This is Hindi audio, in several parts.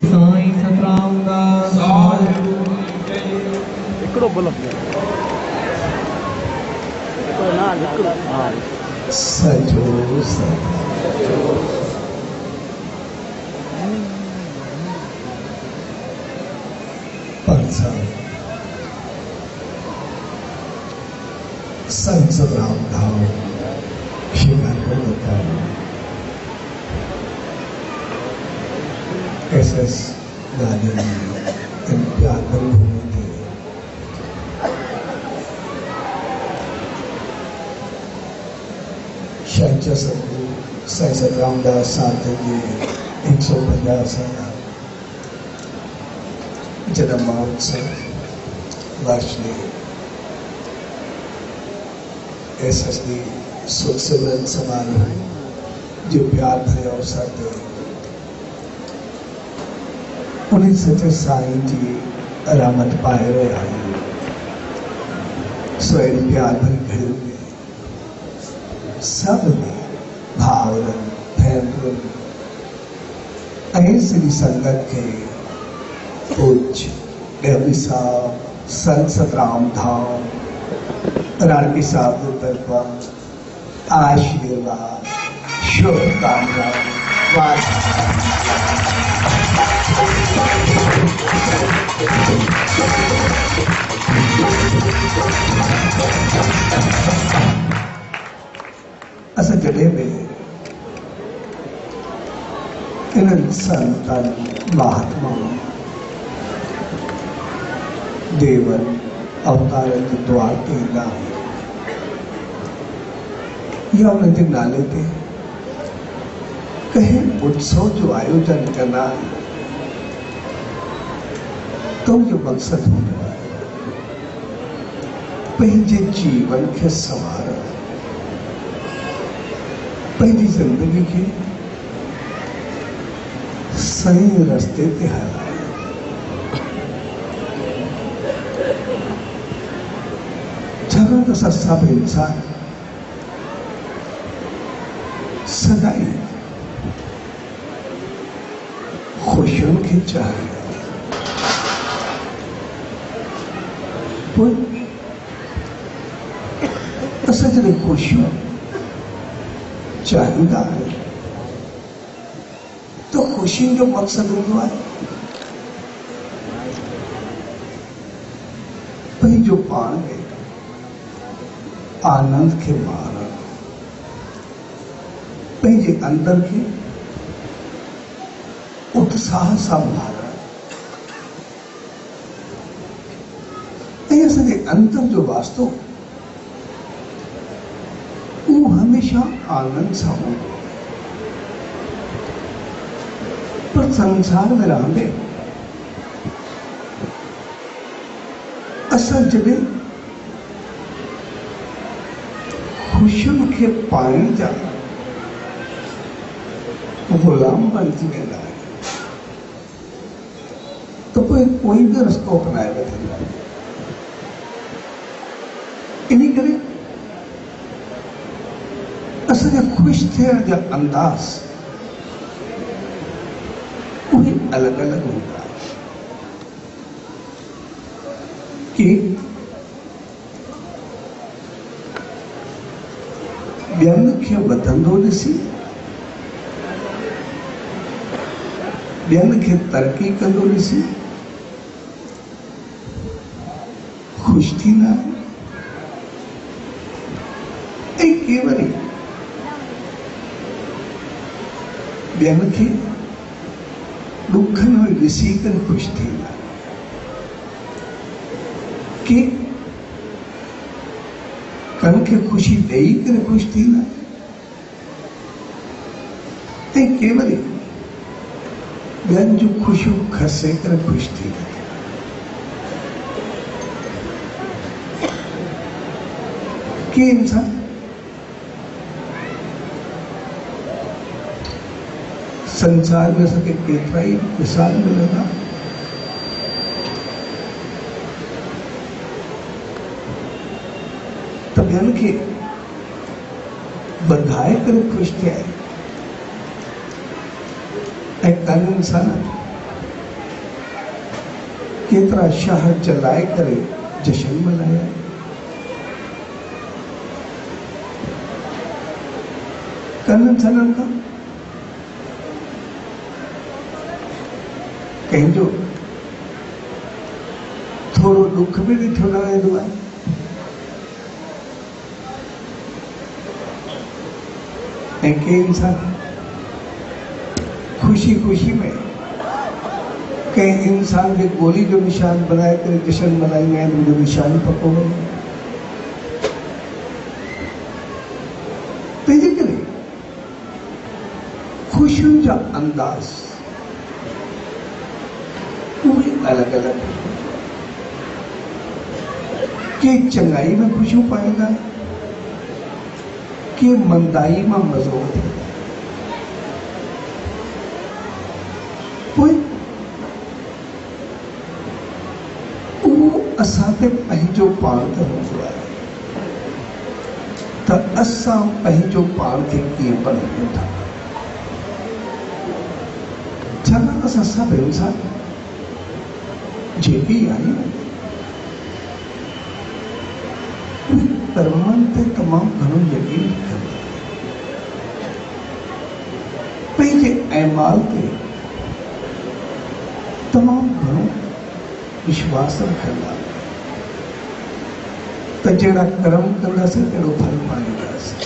साईं सतराम दास इकड़ो बोलो सजो सजो पंसा संत सतराम धाम शिकागो का एसएस गार्डन प्यार भरी भूमि थे। शंकर सतगुरु साईं सतराम दास साधु जी 150 जन्म महोत्सव वर्ष ने एसएसडी सुख सिमरन समारोह जो प्यार भरे अवसर थे उन्हें सचे साईं जी रहमत पाए रहे आई स्वयं प्यार भरी घड़ी में सब ने भावरन फैमरन ऐसी संगत के पूज्य डेवी साहब संत सतराम धाम रानी साहब के तरफ आशीर्वाद शुभकामना अस जड़े में इन संतन महात्मा देवन अवतार द्वार के नाम या उन्हें नाले थे कहीं उत्सव जो आयोजन करना है तो जो मकसद होने वाला पहले जीवन के सवार पहली जिंदगी के सही रास्ते पे हलाए जगह तो सस्ता पे इंसान सदाई खुशियों की चाहे सजने खुशियों चाहिदा है तो खुशी जो मकसद हुआ है भाई जो पान गए आनंद के मारा भाई अंदर के उत्साह संभारा ऐसे अंतर जो वास्तव वो हमेशा आनंद सा हो पर संसार में रहने असल जगह खुशियों के पाए जा गुलाम बनती में लाए तो कोई भी रास्ता अपनाए बैठे इन्हीं करे असल खुश थे जो अंदाज वही अलग अलग होता है कि व्यंग के बदंदो ॾिसी व्यंग के तरक्की कंदो ॾिसी खुश थी ना केवल व्यंग के दुखन में ॾिसी कर खुश थींदा कि कन खे खुशी ॾेई करे खुश थींदा ऐं केवल ॿियनि जूं खुशियूं खसे करे खुश थींदा कि इंसान संसार में सके केतिरा ही मिसाल मिलंदा त ॿियनि खे बधाए करे ख़ुशि थिया ऐं कान इंसान केतरा शहर चलाए करे जश्न मनाया। कनन सनन का कंहिंजो थोड़ो दुख भी ॾिठो न वेंदो आहे। ऐं के इंसान खुशी खुशी में कंहिं इंसान खे गोली जो निशान बनाए करे जश्न मल्हाईंदा आहिनि, उनजो निशान पको वञे। तंहिंजे करे ख़ुशियुनि जा अंदाज़ उहे अलॻि अलॻि, के चङाई में ख़ुशियूं पाईंदा, के मंदाई में मज़ो वठे। पोइ उहो असां ते पंहिंजो पाण ते हूंदो आहे त असां पंहिंजो पाण खे कीअं बणायूं था। छाकाणि असां सभु इंसान जेके आहियूं कर्मनि ते तमामु घणो यकीन रखंदा, पंहिंजे अमाल ते तमामु घणो विश्वास रखंदा त जहिड़ा कर्म कंदासीं तहिड़ो फल पाईंदासीं।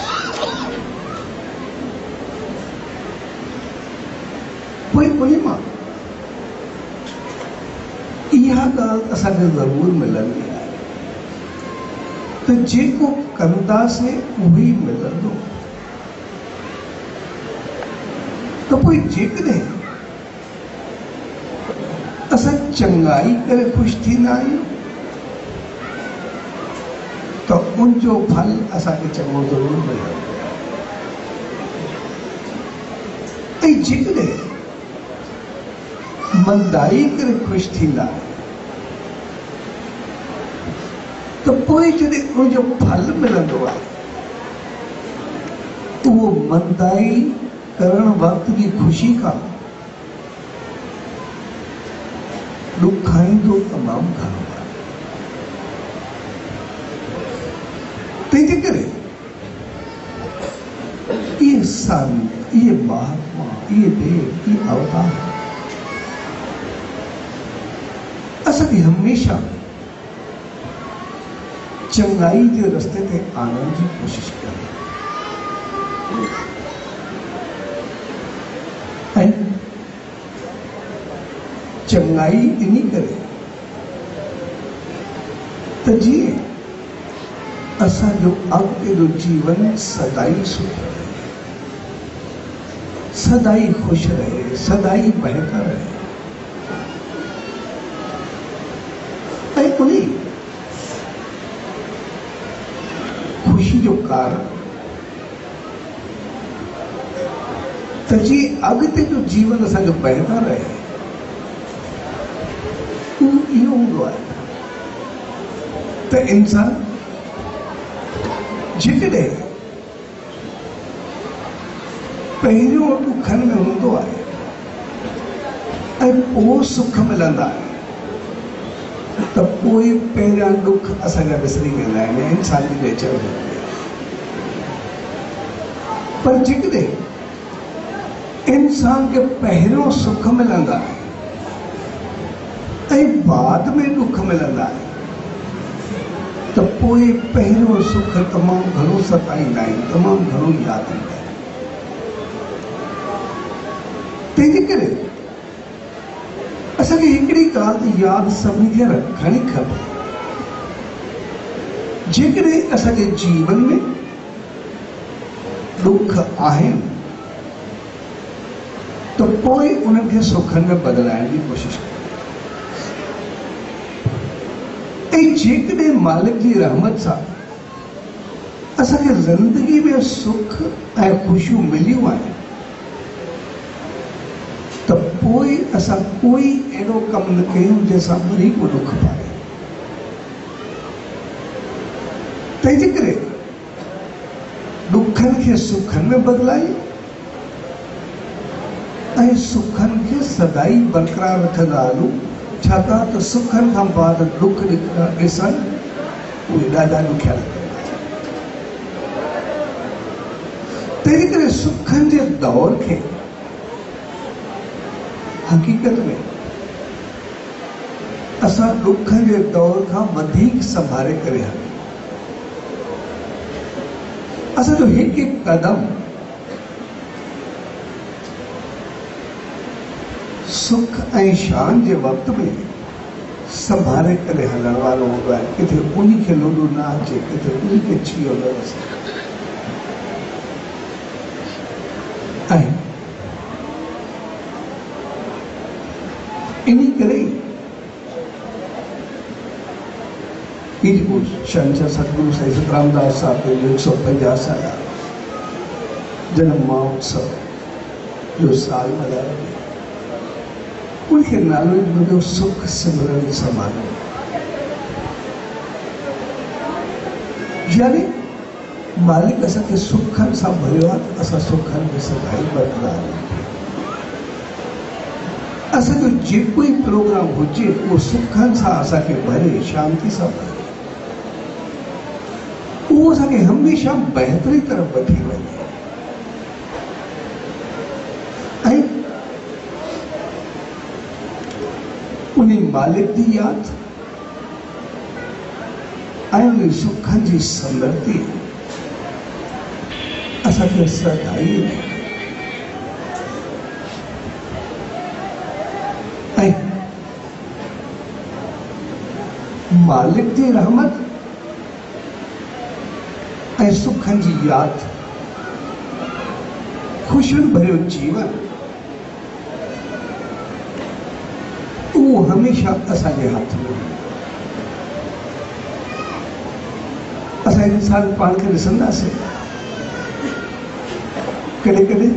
पोइ उन मां इहा ॻाल्हि असांखे ज़रूरु मिलंदी आहे त जेको कंदासीं उहो ई मिलंदो। त पोइ जेकॾहिं असां चङाई करे ख़ुशि थींदा आहियूं त उनजो फल असांखे चङो ज़रूरु मिलंदो। ऐं जेकॾहिं मंदाई करे ख़ुशि थींदा त पोइ जॾहिं उनजो फल मिलंदो आहे उहो मंदाई करण वक़्त जी ख़ुशी खां ॾुखाईंदो तमामु घणो आहे। तंहिंजे करे इहे संत, इहे महात्मा, इहे देव, इहे अवतार असांखे हमेशा चङाई जे रस्ते ते आणण जी कोशिश कनि ऐं चङाई इन करे त जीअं असांजो अॻिते जो जीवन सदाई सुठो रहे, सदाई ख़ुशि रहे, सदाई बहितर रहे। ऐं उन ख़ुशी जो कारण त जीअं अॻिते जो जीवन असांजो बहितर रहे, उहो इहो हूंदो आहे त इंसान जेकॾहिं पहिरियों ॾुखनि में हूंदो आहे ऐं पोइ सुख मिलंदा आहिनि त पोइ पहिरियां ॾुख असांजा विसरी वेंदा आहिनि। इंसान जी नेचर हूंदी आहे। पर जेकॾहिं इंसान खे पहिरियों सुख मिलंदा ऐं बाद में ॾुख मिलंदा आहिनि त पोइ पहिरियों सुख तमामु घणो सताईंदा आहिनि, तमामु घणो यादि ईंदा आहिनि। तंहिंजे करे असांखे हिकिड़ी ॻाल्हि यादि सभिनी खे रखणी खपे, जेकॾहिं असांजे जीवन में ॾुख आहिनि त पोइ उन्हनि खे सुखनि में बदिलाइण जी कोशिशि कयो। ऐं जेकॾहिं मालिक जी रहमत सां असांखे ज़िंदगी में सुख ऐं ख़ुशियूं मिलियूं आहिनि त पोइ असां कोई अहिड़ो कमु न कयूं जंहिंसां वरी को ॾुख पाए। तंहिंजे करे ॾुखनि खे सुखनि में बदिलायूं ऐं सुखनि खे सदाई बरक़रार रखंदा हलूं छाकाणि त सुखनि खां बाद दुख ॾिसण उहे ॾाढा ॾुखिया लॻंदा। तंहिं करे सुखनि जे दौर खे हक़ीक़त में असां ॾुखनि जे दौर खां वधीक संभाले करे हलूं। असांजो हिकु हिकु कदम सुख ऐं शान जे वक़्त में संभाले करे हलण वारो हूंदो आहे। किथे उन्ही खे लोॾो न अचे, किथे उन्ही खे छियो न अचे। ऐं इन्ही करे शहंशाह सतगुरु साईं सतरामदास साहब जो 150 साल जन्म महोत्सव जो साल मल्हायो। उनखे नालो ॾिनो सुख सिमरन समारोह। यानी मालिक असांखे सुखनि सां भरियो आहे, असां सुखनि में सदाई बरक़रार आहियूं। असांजो जेको ई प्रोग्राम हुजे उहो सुखनि सां असांखे भरे, शांति सां भरे, उहो असांखे हमेशह बहितरी तरफ़ वठी वञे। ऐं उन मालिक जी यादि ऐं उन सुखनि जी समृद्धि असांखे सदाई ऐं मालिक जी रहमत ऐं सुखनि जी यादि, ख़ुशियुनि भरियो जीवन, उहो हमेशह असांजे हथ में। असां इंसान पाण खे ॾिसंदासीं, कॾहिं कॾहिं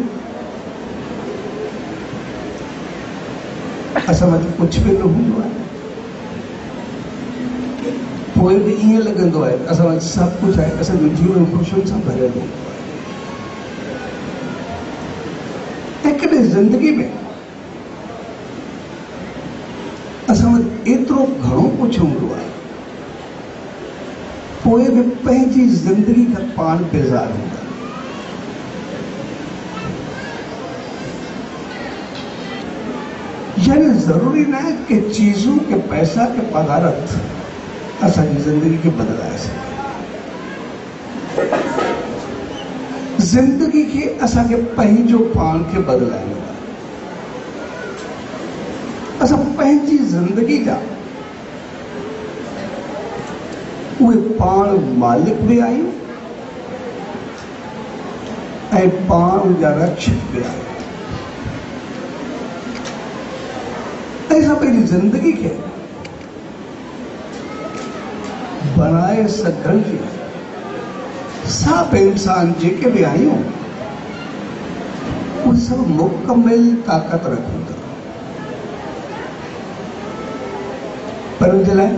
असां वटि कुझु बि न हूंदो आहे, पोइ बि ईअं लॻंदो आहे असां वटि सभु कुझु आहे, असांजो जीवन ख़ुशियुनि सां भरियल हूंदो आहे। ऐं कॾहिं ज़िंदगी में असां वटि एतिरो घणो कुझु हूंदो आहे, पोइ बि पंहिंजी ज़िंदगी खां पाण बेज़ार हूंदा। यानी ज़रूरी न है कि चीज़ों के पैसा के पदार्थ असांजी ज़िंदगी खे बदिलाए सघे। ज़िंदगी खे असांखे पंहिंजो पाण खे बदिलाइणो आहे। असां पंहिंजी ज़िंदगी जा उहे पाण मालिक बि आहियूं ऐं पाण जा रक्षक बि आहियूं। ऐसा पंहिंजी ज़िंदगी खे बनाए सघण जी सभु इंसान जेके बि आहियूं उहे सभु मुकमिल ताक़त रखूं था, पर उनजे लाइ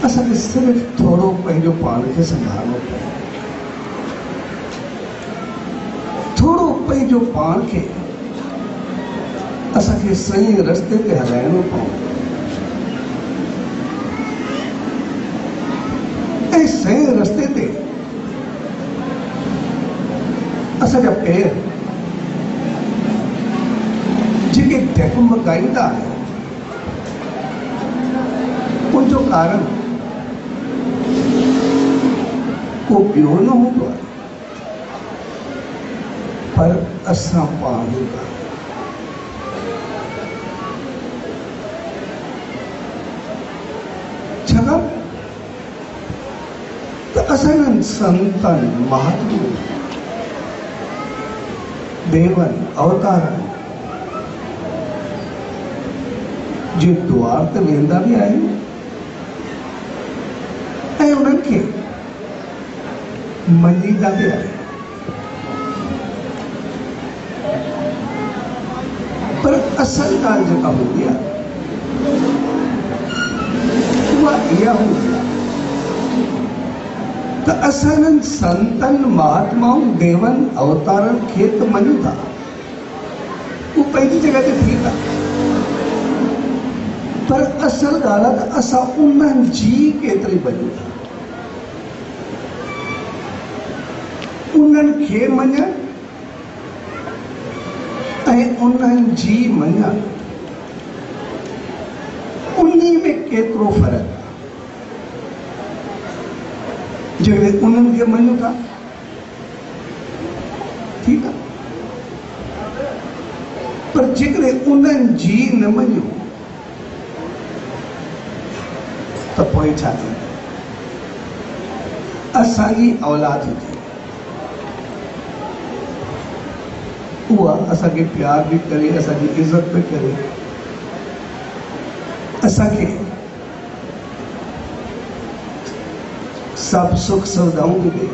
असांखे सिर्फ़ु थोरो पंहिंजो पाण खे संभालणो पए, थोरो पंहिंजो पाण खे असांखे सही रस्ते ते हलाइणो पवंदो ऐं सही रस्ते ते असांजा पेर जेके डगमगाईंदा आहिनि उनजो कारण को ॿियो न हूंदो आहे पर असां पाण हूंदा आहियूं। छाकाणि त असांजनि संतनि, महात्माउनि, देवनि, अवतारनि जे द्वार ते वेंदा बि आहियूं ऐं उन्हनि खे मञीदा बि आहियूं, पर असल ॻाल्हि जेका हूंदी आहे उहा इहा हूंदी आहे त असांजनि संतनि, महात्माउनि, देवनि, अवतारनि खे त मञूं था, उहो पंहिंजी जॻह ते ठीकु आहे, पर असल ॻाल्हि आहे त असां उन्हनि जी केतिरी मञूं था, उन्हनि खे मञण ऐं उन्हनि जी मञण उन्ही में केतिरो फ़र्क़ु आहे। जेकॾहिं उन्हनि खे मञूं था ठीकु आहे, पर जेकॾहिं उन्हनि जी न मञूं त पोइ छा थींदो? असांजी औलाद हुजे उहा असांखे प्यार बि करे, असांजी इज़त बि करे, असांखे सभु सुख सुविधाऊं बि ॾे,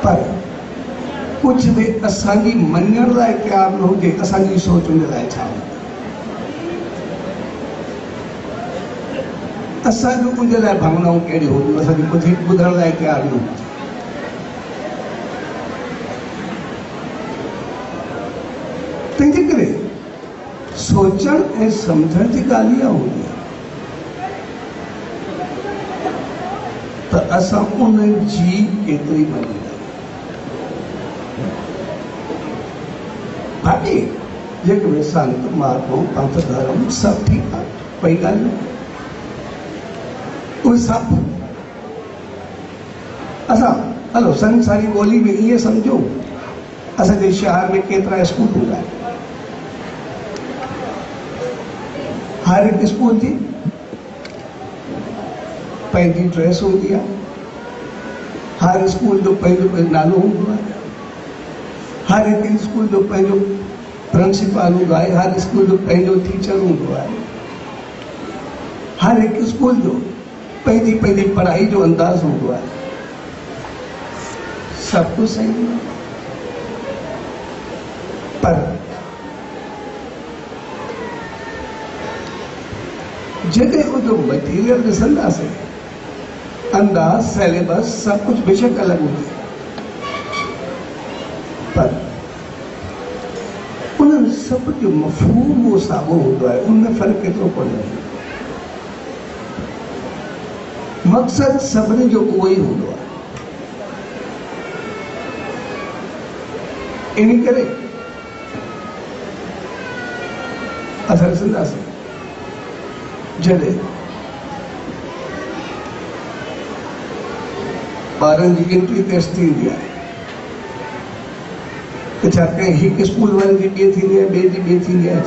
पर कुझु बि असांजी मञण लाइ तयारु न हुजे, असांजी सोच उन लाइ छा हूंदी? असांजो उनजे लाइ भावनाऊं कहिड़ियूं हूंदियूं? असांजी कुझु ॿुधण लाइ तयारु न हुजे। तंहिंजे करे सोचण ऐं सम्झण जी ॻाल्हि इहा हूंदी आहे त असां उन्हनि जी केतिरी मञींदा। बाक़ी जेके संत महात्माऊं पंथ धर्म सभु ठीकु आहे, कोई ॻाल्हि न, उहे सभु असां हलो संसारी ॿोली में ईअं सम्झो, असांजे शहर में केतिरा स्कूल हूंदा आहिनि, हर हिकु स्कूल जी पंहिंजी ड्रेस हूंदी आहे, हर स्कूल जो पंहिंजो पंहिंजो नालो हूंदो आहे, हर हिकु स्कूल जो पंहिंजो प्रिंसिपल हूंदो आहे, हर स्कूल जो पंहिंजो टीचर हूंदो आहे, हर हिकु स्कूल जो पंहिंजी पंहिंजी पढ़ाई जो अंदाज़ हूंदो आहे। सभु कुझु सही आहे, पर जॾहिं उनजो मटीरियल ॾिसंदासीं, अंदाज़, सिलेबस सभु कुझु बेशक अलॻि हूंदो, पर उन्हनि सभु जो मफ़हूम उहो साॻियो हूंदो आहे। उनमें फ़र्क़ु केतिरो कोन्हे, मक़सदु सभिनी जो उहो ई हूंदो आहे। इन करे असां ॾिसंदासीं जॾहिं ॿारनि जी एंट्री टेस्ट थींदी आहे त छा कंहिं हिकु स्कूल वारनि जी ॿिए थींदी आहे, ॿिए जी ॿिए थींदी आहे?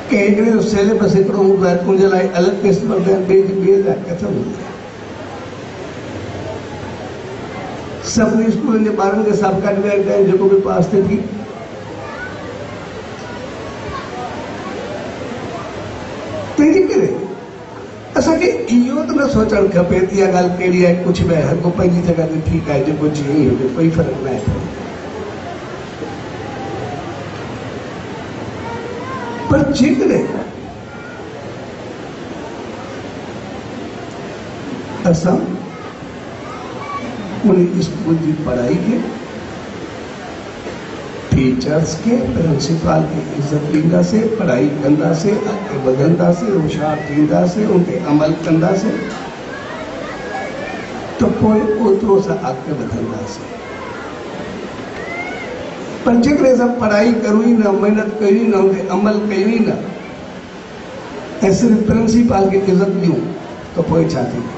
कंहिं हिकिड़े जो सिलेबस हिकिड़ो हूंदो आहे, उनजे लाइ अलॻि टेस्ट वठंदा आहिनि, ॿिए जी ॿिए लाइ किथे हूंदी आहे? सभिनी स्कूलनि जे ॿारनि खे सभु कढी वेंदा आहिनि, जेको बि पास थिए थी। तंहिंजे करे असांखे इहो त न सोचणु खपे त इहा ॻाल्हि कहिड़ी आहे, कुझु बि हर को पंहिंजी जॻह ते ठीकु आहे, जेको जीअं ई हुजे कोई फ़र्क़ु न आहे। पर जेकॾहिं असां उन स्कूल जी पढ़ाई खे, टीचर्स खे, प्रिंसिपल खे इज़त ॾींदासीं, पढ़ाई कंदासीं, अॻिते वधंदासीं, होशियारु थींदासीं, उन ते अमल कंदासीं, त पोइ ओतिरो असां अॻिते वधंदासीं। पर जेकॾहिं असां पढ़ाई करूं ई न, महिनत कयूं ई न, उन ते अमल कयूं ई न, ऐं सिर्फ़ु प्रिंसिपल खे इज़त ॾियूं, त पोइ छा थींदो?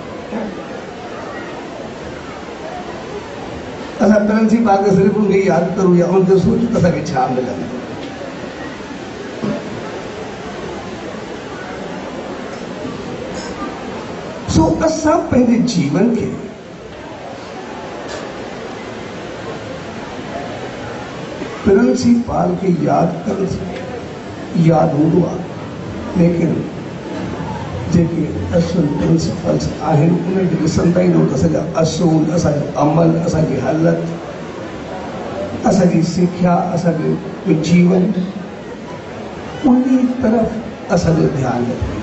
असां प्रिंसिपल खे सिर्फ़ु उनखे यादि करूं या उनखे सोचूं त असांखे छा मिलंदो? सो असां पंहिंजे जीवन खे प्रिंसिपल खे यादि हूंदो आहे, लेकिन जेके असुल प्रिंसिपल्स आहिनि उनखे ॾिसंदा ई न, असांजा असूल, असांजो अमल, असांजी हालत, असांजी सिख्या, असांजो जीवन, उन तरफ़ असांजो ध्यानु रखंदा।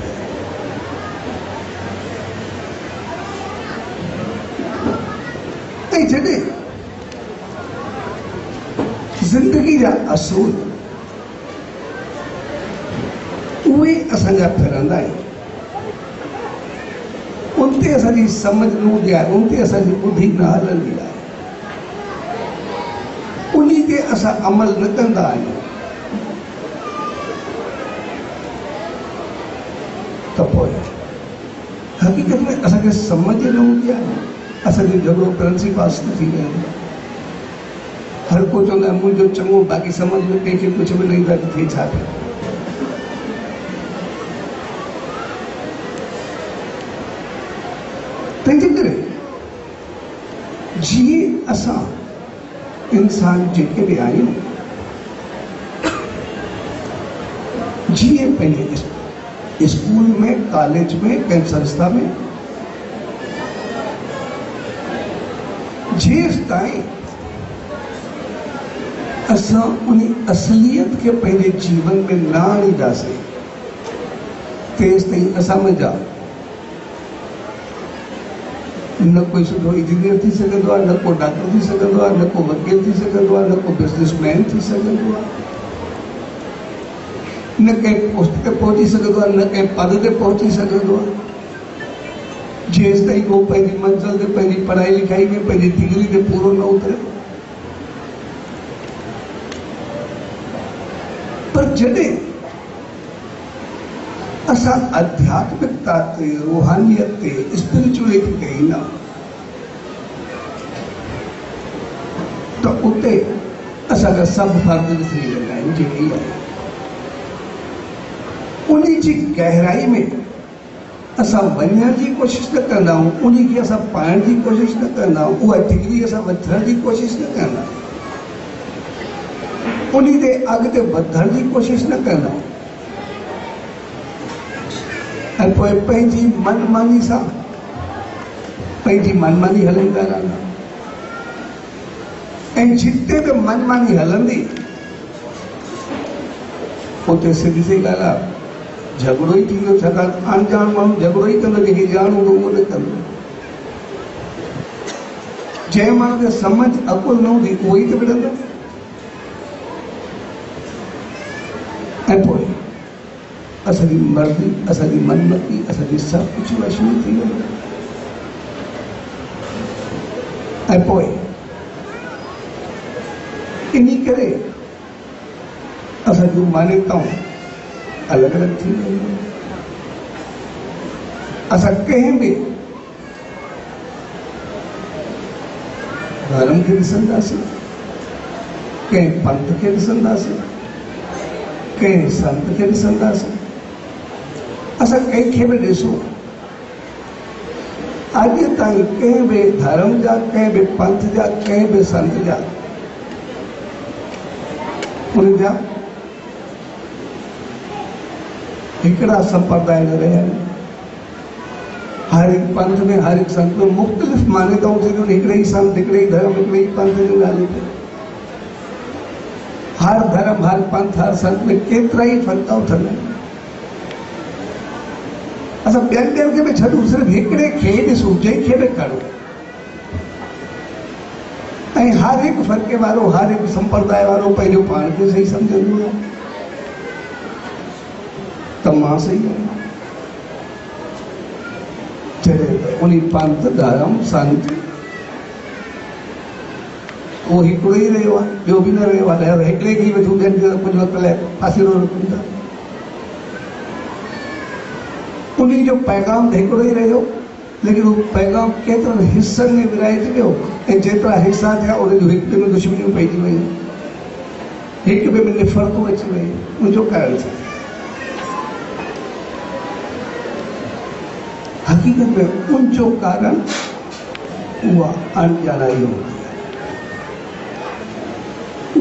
ऐं जॾहिं ज़िंदगी जा असूल उहे असांजा फिरंदा आहिनि, उन ते असांजी समझ न हूंदी आहे, उन ते असांजी ॿुधी न हलंदी आहे, उन्ही ते असां अमल न कंदा आहियूं त पोइ हक़ीक़त में असांखे समझ न हूंदी आहे, असांजो झगड़ो प्रिंसिपल्स थी वेंदो आहे। हर को चवंदो आहे मुंहिंजो चङो, बाक़ी समझ में कंहिंखे कुझु बि न ईंदो आहे कि थिए छा पियो। तंहिंजे करे जीअं असां इंसान जेके बि आहियूं, जीअं पंहिंजे स्कूल में, कॉलेज में, कंहिं संस्था में जेसि ताईं असां उन असलियत के पंहिंजे जीवन में न आणींदासीं, तेसि ताईं असां मुंहिंजा न कोई सुठो इंजीनियर थी सघंदो आहे, न को डॉक्टर थी सघंदो आहे, न को वकील थी सघंदो आहे, न को बिज़नेसमैन थी सघंदो आहे, न कंहिं पोस्ट ते पहुची सघंदो आहे, न कंहिं पद ते पहुची सघंदो आहे, जेसि ताईं उहो पंहिंजी मंज़िल ते, पंहिंजी पढ़ाई लिखाई में, पंहिंजी डिग्री ते पूरो न उतरे। पर जॾहिं असां आध्यात्मिकता ते, रूहानियत ते, स्पिरिचुअलिटी ते ईंदा त उते असांजा सभु फर्ज़ ॾिसी वेंदा आहिनि जेके ई आहे। उन जी गहराई में असां वञण जी कोशिशि न कंदा आहियूं, उन खे असां पाइण जी कोशिशि न कंदा आहियूं, उहा डिग्री असां वठण जी कोशिशि न कंदा आहियूं, उन ते अॻिते वधण जी कोशिशि न कंदा आहियूं, ऐं पोइ पंहिंजी मनमानी सां पंहिंजी मनमानी हलाईंदा रहंदा। ऐं जिते बि मनमानी हलंदी उते सिधी सी ॻाल्हि आहे, झगड़ो ई थींदो, छाकाणि अनजान माण्हू झगड़ो ई कंदो, जंहिंखे ॼाण हूंदो उहो न कंदो। जंहिं माण्हू खे समझ अकुल न हूंदी उहो ई त विढ़ंदो। ऐं पोइ असांजी मर्ज़ी, असांजी मनमती, असांजी सभु कुझु वशमी थी वेंदो। ऐं पोइ इन करे असां जूं मान्यताऊं अलॻि अलॻि थी वेंदियूं। असां कंहिं बि धर्म खे ॾिसंदासीं, कंहिं पंथ खे ॾिसंदासीं, कंहिं संत खे ॾिसंदासीं, असां कंहिंखे बि ॾिसूं, अॼु ताईं कंहिं बि धर्म जा, कंहिं बि पंथ जा, कंहिं बि संत जा, उन जा हिकिड़ा संप्रदाय न रहिया आहिनि। हर हिकु पंथ में, हर हिकु संत में मुख़्तलिफ़ मान्यताऊं थींदियूं आहिनि, हिकिड़े ई संत, हिकिड़े ई धर्म, हिकिड़े ई पंथ जूं ॻाल्हियूं थियूं। हर धर्म, हर पंथ, हर संत में केतिरा ई फ़र्क़ उथंदा आहिनि। असां ॿियनि ॿियनि खे बि छॾूं, सिर्फ़ु हिकिड़े खे ॾिसूं, जंहिंखे बि करूं, ऐं हर हिकु फ़र्क़े वारो, हर हिकु संप्रदाय वारो पंहिंजो पाण खे सही सम्झंदो आहे त मां सही आहियां। जॾहिं त उन पंथ, धर्म, संत उहो हिकिड़ो ई रहियो आहे, ॿियो बि न रहियो आहे, हिकिड़े खे ई वेठो ॿियनि खे कुझु वक़्त लाइ पासीरो रखूं था। उन जो पैगाम त हिकिड़ो ई रहियो, लेकिन उहो पैगाम केतिरनि हिसनि में विराइजी वियो, ऐं जेतिरा हिसा थिया उनजो हिक ॿिए में दुश्मनियूं पइजी वयूं, हिक ॿिए में निफ़रतूं अची वयूं। उनजो कारण छा? हक़ीक़त में उनजो कारण उहा अणॼाणाई हूंदी आहे,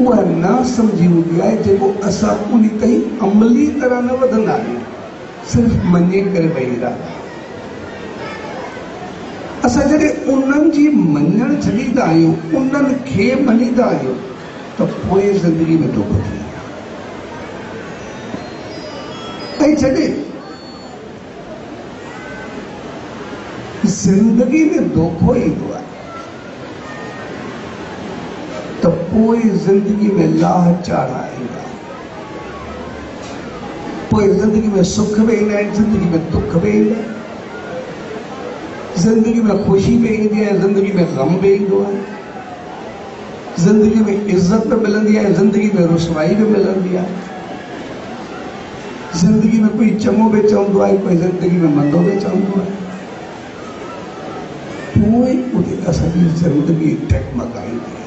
उहा न सम्झी हूंदी आहे, जेको असां उन ताईं अमली तरह न वधंदा आहियूं, सिर्फ़ु मञे करे वेही रहा। असां जॾहिं उन्हनि जी मञणु छॾींदा आहियूं, उन्हनि खे मञींदा आहियूं, त पोइ ज़िंदगी में दुख थी वेंदो। ऐं जॾहिं ज़िंदगी में धोखो ईंदो आहे त पोइ ज़िंदगी में लाह चाढ़ा ईंदा। पोइ ज़िंदगी में सुख बि ईंदा आहिनि, ज़िंदगी में दुख बि ईंदा आहिनि, ज़िंदगी में ख़ुशी बि ईंदी आहे, ज़िंदगी में ग़म बि ईंदो आहे, ज़िंदगी में इज़त बि मिलंदी आहे, ज़िंदगी में रुसवाई बि मिलंदी आहे, ज़िंदगी में कोई चङो बि चवंदो आहे, कोई ज़िंदगी में मंदो बि चवंदो आहे। पोइ उते असांजी ज़िंदगी डगमगाईंदी आहे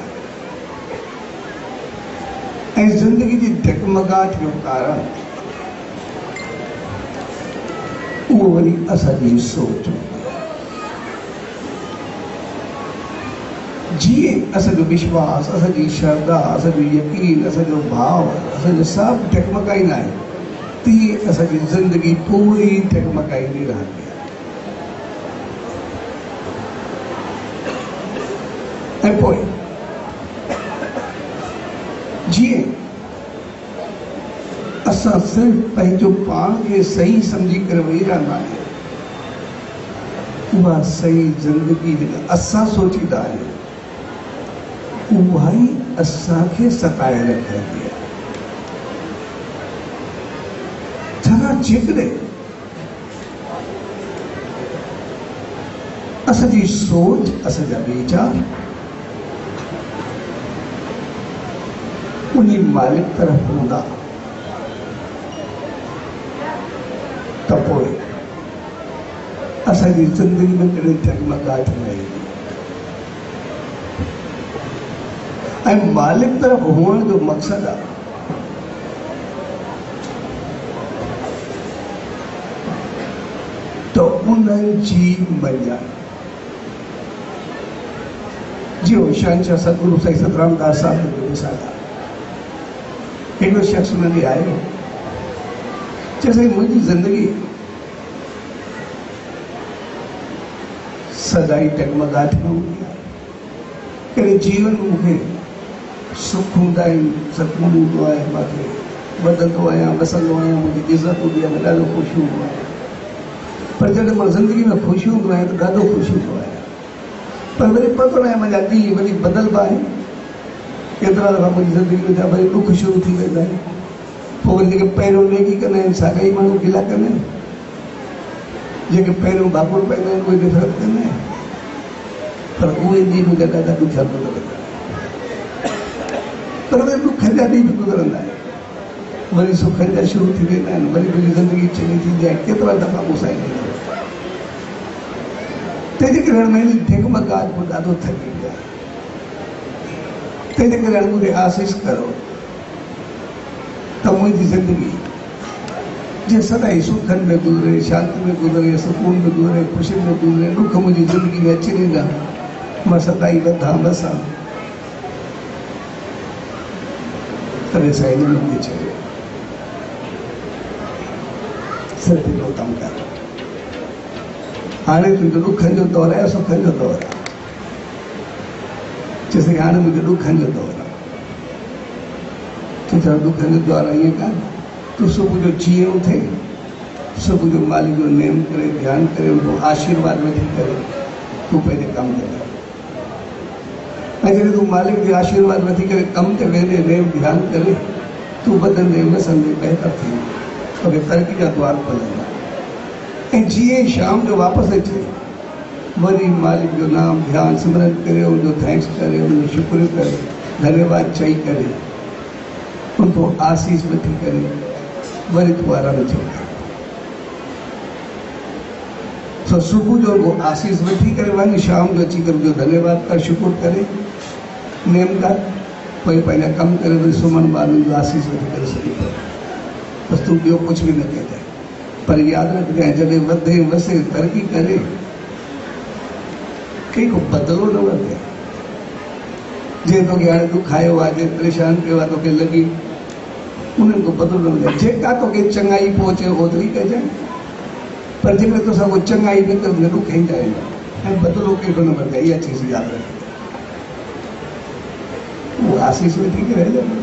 ऐं ज़िंदगी जी डगमगाहट जो कारण उहो वरी असांजी सोच हूंदी आहे। जीअं असांजो विश्वास, असांजी श्रद्धा, असांजो यकीन, असांजो भाव, असांजो सभु डगमगाईंदा आहिनि, तीअं असांजी ज़िंदगी पूरी डगमगाईंदी रहंदी आहे। ऐं पोइ जीअं असां सिर्फ़ु पंहिंजो पाण खे सही सम्झी करे वेही रहंदा आहियूं, उहा सही ज़िंदगी जेका असां सोचींदा आहियूं उहा ई असांखे सताए रखंदी आहे। छाकाणि जेकॾहिं असांजी सोच, असांजा वीचार उन्हीं मालिक तरफ़ हूंदा त पोइ असांजी ज़िंदगी में कॾहिं डगमगाहट न ईंदी। ऐं मालिक तरफ़ हुअण जो मक़सदु आहे तो उन्हनि जी मञण। जीअं शहंशाह सतगुरु साईं सतराम दास साहिब जो मिसाल आहे। हिकिड़ो शख़्स हुन ॾे आयो, चए साईं मुंहिंजी ज़िंदगी सदाई डगमगाहट न हूंदी आहे, कॾहिं जीवन में मूंखे सुख हूंदा आहिनि, सकून हूंदो आहे, मूंखे वधंदो आहियां, वसंदो आहियां, मुंहिंजी इज़त हूंदी आहे, मां ॾाढो ख़ुशि हूंदो आहियां। पर जॾहिं मां ज़िंदगी में ख़ुशि हूंदो आहियां त ॾाढो ख़ुशि हूंदो आहियां, पर वरी पतो न आहे मुंहिंजा ॾींहं वरी बदिलबा आहिनि। केतिरा दफ़ा मुंहिंजी ज़िंदगी में वरी ॾुख शुरू थी वेंदा आहिनि, पोइ वरी जेके पहिरियों नेकी कंदा आहिनि साॻा ई माण्हू गिला कंदा आहिनि, जेके पहिरियों भाकुर पाईंदा आहिनि उहे नफ़रत कंदा आहिनि, पर उहे ॾींहं मुंहिंजा ॾाढा ॾुखिया गुज़रंदा आहिनि। पर वरी ॾुखनि जा ॾींहं बि गुज़रंदा आहिनि, वरी सुखनि जा शुरू थी वेंदा आहिनि, वरी मुंहिंजी ज़िंदगी चङी थींदी आहे। केतिरा दफ़ा मूं सां ईंदी आहे, तंहिंजे करे मुंहिंजी डगमगाहट को ॾाढो थकी वियो आहे। तंहिंजे करे मुंहिंजी आसीस करो त मुंहिंजी ज़िंदगी जीअं सदाई सुखनि में गुज़रे, शांति में गुज़रे, सुकून में गुज़रे, ख़ुशी में गुज़रे, ॾुख मुंहिंजी ज़िंदगी में अची वेंदा, मां सदाई वधां बसां। तॾहिं साईं ने मूंखे चयो सिर्फ़ु हिकिड़ो कमु कर, हाणे तुंहिंजो ॾुखनि जो दौरु आहे, सुखनि जो दौरु आहे। चइसि हाणे मुंहिंजो ॾुखनि जो दौरु आहे। चइसि ॾुखनि जो दौरु आहे ईअं कान, तूं सुबुह जो जीअं उथे, सुबुह जो मालिक जो नेम करे, ध्यानु करे, उनजो आशीर्वाद वठी करे तूं पंहिंजे कमु ते लॻ। ऐं जॾहिं तूं मालिक जो आशीर्वाद वठी करे कमु ते वेंदे, नेम ध्यानु करे, तूं वधंदे वसंदे बहितर थींदे, तोखे तरक़ी जा द्वार खुलंदा। ऐं जीअं शाम जो वापसि अचे, वरी मालिक जो नाम ध्यानु सिमरन करे, उनजो थैंक्स करे, उनजो शुक्र करे, धन्यवाद चई करे, उनको आसीस वठी करे वरी तूं आराम थियो। सो सुबुह जो उनको आसीस वठी करे वञ, शाम जो अची करे उनजो धन्यवाद कर, शुक्र करे, नेम कर, पोइ पंहिंजा कमु करे, वरी सुम्हण बाद उनजो आसीस वठी करे सुम्ही पए। बसि तूं ॿियो कुझु बि न कजांइ, पर यादि रखजांइ जॾहिं वधे वसे तरक़ी करे, कंहिं को बदिलो न वठे। जे तोखे हाणे ॾुख आयो आहे, जे परेशान कयो आहे, तोखे लॻी उन्हनि को बदिलो न वठे। जेका तोखे चङाई पहुचे ओतिरी कजांइ, पर जेकॾहिं तोसां उहो चङाई न कर, न ॾुख ईंदा आहिनि, ऐं बदिलो कहिड़ो न वठे। इहा चीज़ यादि रखजांइ, उहो आसीस वठी करे हलंदो।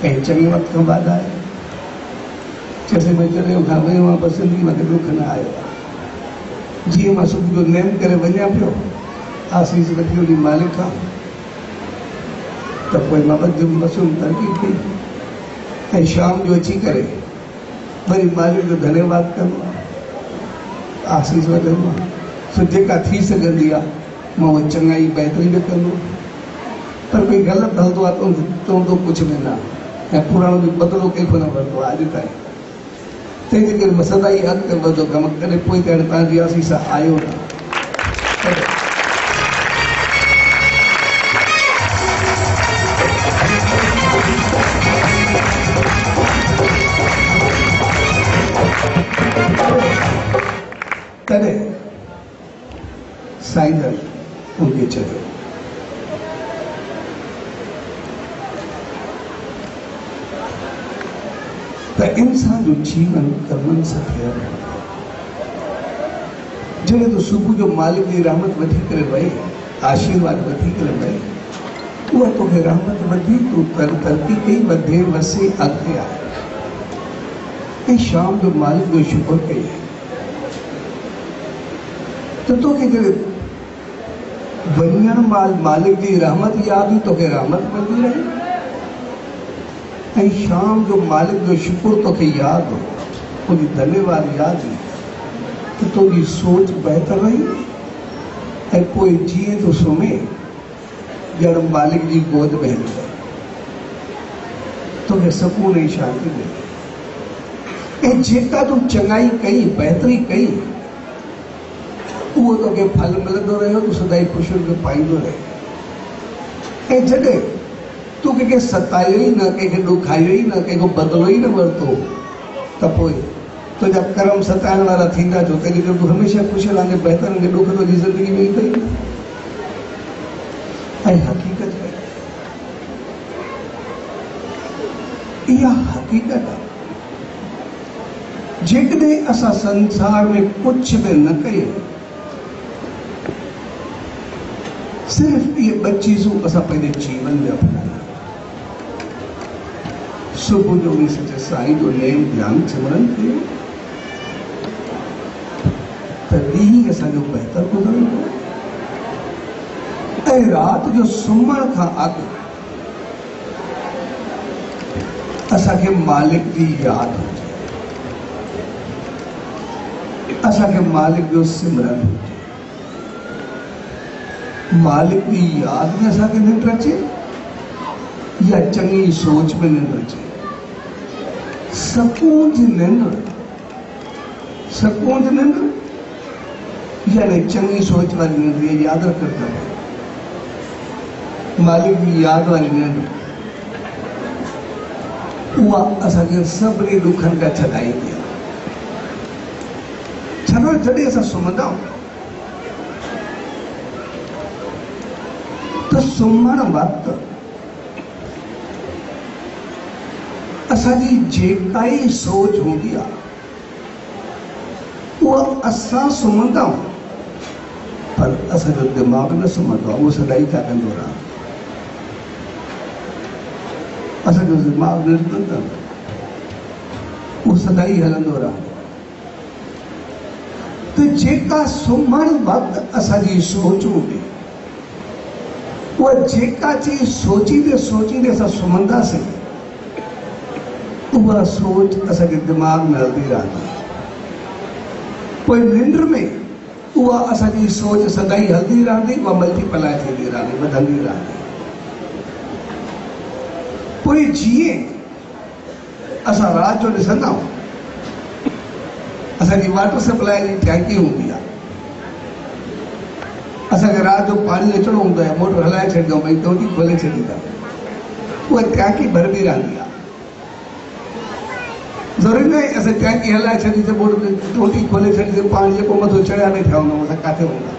ऐं चङे वक़्त खां बाद आहे, चइसि भई जॾहिं खां वियो आहियां बसि ज़िंदगी मूंखे ॾुख न आयो आहे। जीअं मां सुबुह जो नेम करे वञा पियो, आसीस वठी वञी मालिक खां, त पोइ मां वधियुमि वसियुमि, तरक़ी कई। ऐं शाम जो अची करे वरी मालिक जो धन्यवाद कंदो, आशीष वठंदो। सो जेका थी सघंदी आहे मां उहा चङाई बहितरी बि कंदो, पर कोई ग़लति हलंदो आहे त चवंदो कुझु बि न, ऐं पुराणो बि बदिलो कंहिंखो न वरितो आहे अॼु ताईं। तंहिंजे करे मां सदा ई अॻिते वधंदो कमु, कॾहिं पोइ त हाणे तव्हांजी आसीस आयो न। तॾहिं साईं उनखे चयो त इंसान जो जीवन कर्मनि सां ठहियल आहे। जॾहिं तूं सुबुह जो मालिक जी रहमत वठी करे वई, आशीर्वाद वठी करे वई, उहा तोखे रहमत वधी, तूं तरक़ी कई, वधे वसे अॻिते आहे। ऐं शाम जो मालिक जो शुक्र कई त तोखे जॾहिं वञण महिल मालिक जी रहमत यादि हुई, तोखे रहमत मिलंदी रही। ऐं शाम जो मालिक जो शुक्र तोखे यादि हो, उनजी धन्यवाद यादि हुई त तुंहिंजी सोच बहितर रही। ऐं पोइ जीअं तूं सुम्हें ॼण मालिक जी गोद में हली वई, तोखे सुकून ऐं शांती मिली। ऐं जेका तूं चङाई कई, बहितरी कई, उहो तोखे फल मिलंदो रहियो, तूं सदाई ख़ुशियूं खे पाईंदो रहे। ऐं जॾहिं तूं कंहिंखे सतायो ई न, कंहिंखे ॾुखायो ई न, कंहिंखो बदिलो ई न वरितो, त पोइ तुंहिंजा कर्म सताइण वारा थींदा छो? तंहिंजे करे तूं हमेशह ख़ुशि रहंदे, बहितर रहंदे, ॾुख तुंहिंजी ज़िंदगी में ईंदो ई न। ऐं हक़ीक़त आहे, इहा हक़ीक़त आहे। जेकॾहिं असां संसार में कुझु बि न कयूं, सिर्फ़ ये 2 चीज़ूं असां पंहिंजे जीवन में अपनायूं। सुबुह जो उन सचे साईं जो नेम ध्यान सिमरन कयूं त ॾींहुं असांजो बहितर गुज़रंदो। ऐं राति जो सुम्हण खां अॻु असांखे मालिक जी यादि हुजे, असांखे मालिक जो सिमरन हुजे। मालिक की याद में असांखे निंड अचे या चंगी सोच में निंड अचे? सुकून जी निंड, सुकून जी निंड यानी चंगी सोच वाली निंड। ये याद रखना, मालिक की याद वाली निंड उहा असांखे सभिनी ॾुखनि खां छॾाईंदी आहे। छॾो जॾहिं असां सुम्हंदा आहियूं त सुम्हण वक़्तु असांजी जेका ई सोच हूंदी आहे उहा असां सुम्हंदा आहियूं, पर असांजो दिमाग़ न सुम्हंदो आहे, उहो सदाई छा कंदो रहे। असांजो दिमाग़ न सुम्हंदो, उहो सदाई हलंदो रहे। त जेका सुम्हण वक़्तु असांजी सोच हूंदी, उहा जेका चीज़ सोचींदे सोचींदे असां सुम्हंदासीं, उहा सोच असांजे दिमाग़ में हलंदी रहंदी। पोइ निंड में उहा असांजी सोच सदाई हलंदी रहंदी, उहा मल्टीप्लाई थींदी रहंदी, वधंदी रहंदी। पोइ जीअं असां राति जो ॾिसंदा आहियूं, असांजी वाटर सप्लाई जी टैंकी हूंदी आहे, असांखे राति जो पाणी अचणो हूंदो आहे, मोटर हलाए छॾींदा आहियूं, भई टोटी खोले छॾींदा, उहा टैंकी भरबी रहंदी आहे। ज़रूरी न आहे असां टैंकी हलाए छॾी त टोटी खोले छॾी त पाणी जेको मथो चढ़िया वेठा हूंदा आहियूं, असां किथे हूंदा?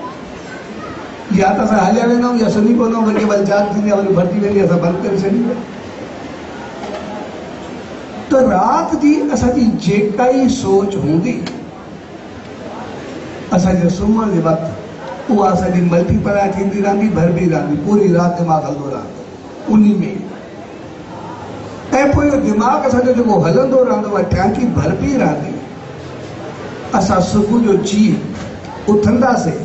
या त असां हलिया वेंदा आहियूं या सुम्ही पवंदा आहियूं, वरी केवल जाग थींदी आहे, वरी भरिजी वेंदी आहे, असां बंदि करे छॾींदा। त राति जी असांजी जेका ई सोच हूंदी, असांजे सुम्हण जे वक़्तु उहा असांजी मल्टीप्लाई थींदी रहंदी, भरबी रहंदी, पूरी राति दिमाग़ हलंदो रहंदो उन में। ऐं पोइ इहो दिमाग़ असांजो जेको हलंदो रहंदो आहे, टैंकी भरबी रहंदी। असां सुबुह जो जीअं उथंदासीं,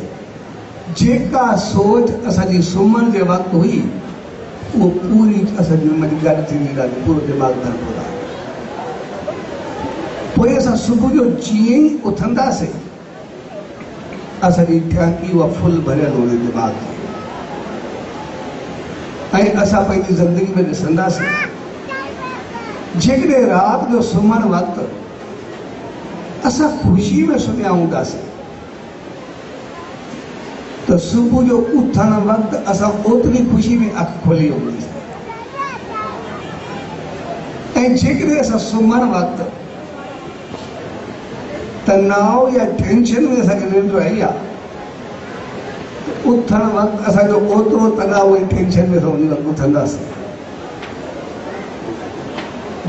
जेका सोच असांजी सुम्हण जे वक़्तु हुई, उहो पूरी असांजी गॾु थींदी रहंदी, पूरो दिमाग़ हलंदो रहंदो। पोइ पोइ असां सुबुह जो जीअं ई उथंदासीं असांजी टैंकी उहा फुल भरियल हूंदी दिमाग़ में, ऐं असां पंहिंजी ज़िंदगी में ॾिसंदासीं जेकॾहिं राति जो सुम्हण वक़्तु असां ख़ुशी में सुम्हिया हूंदासीं त सुबुह जो उथण वक़्तु असां ओतिरी ख़ुशी में अखि खोली हूंदीसीं, ऐं जेकॾहिं असां सुम्हण वक़्तु तनाव या टेंशन में असांखे निंड आई आहे, उथण वक़्तु असांजो ओतिरो तनाव ऐं टेंशन में उथंदासीं।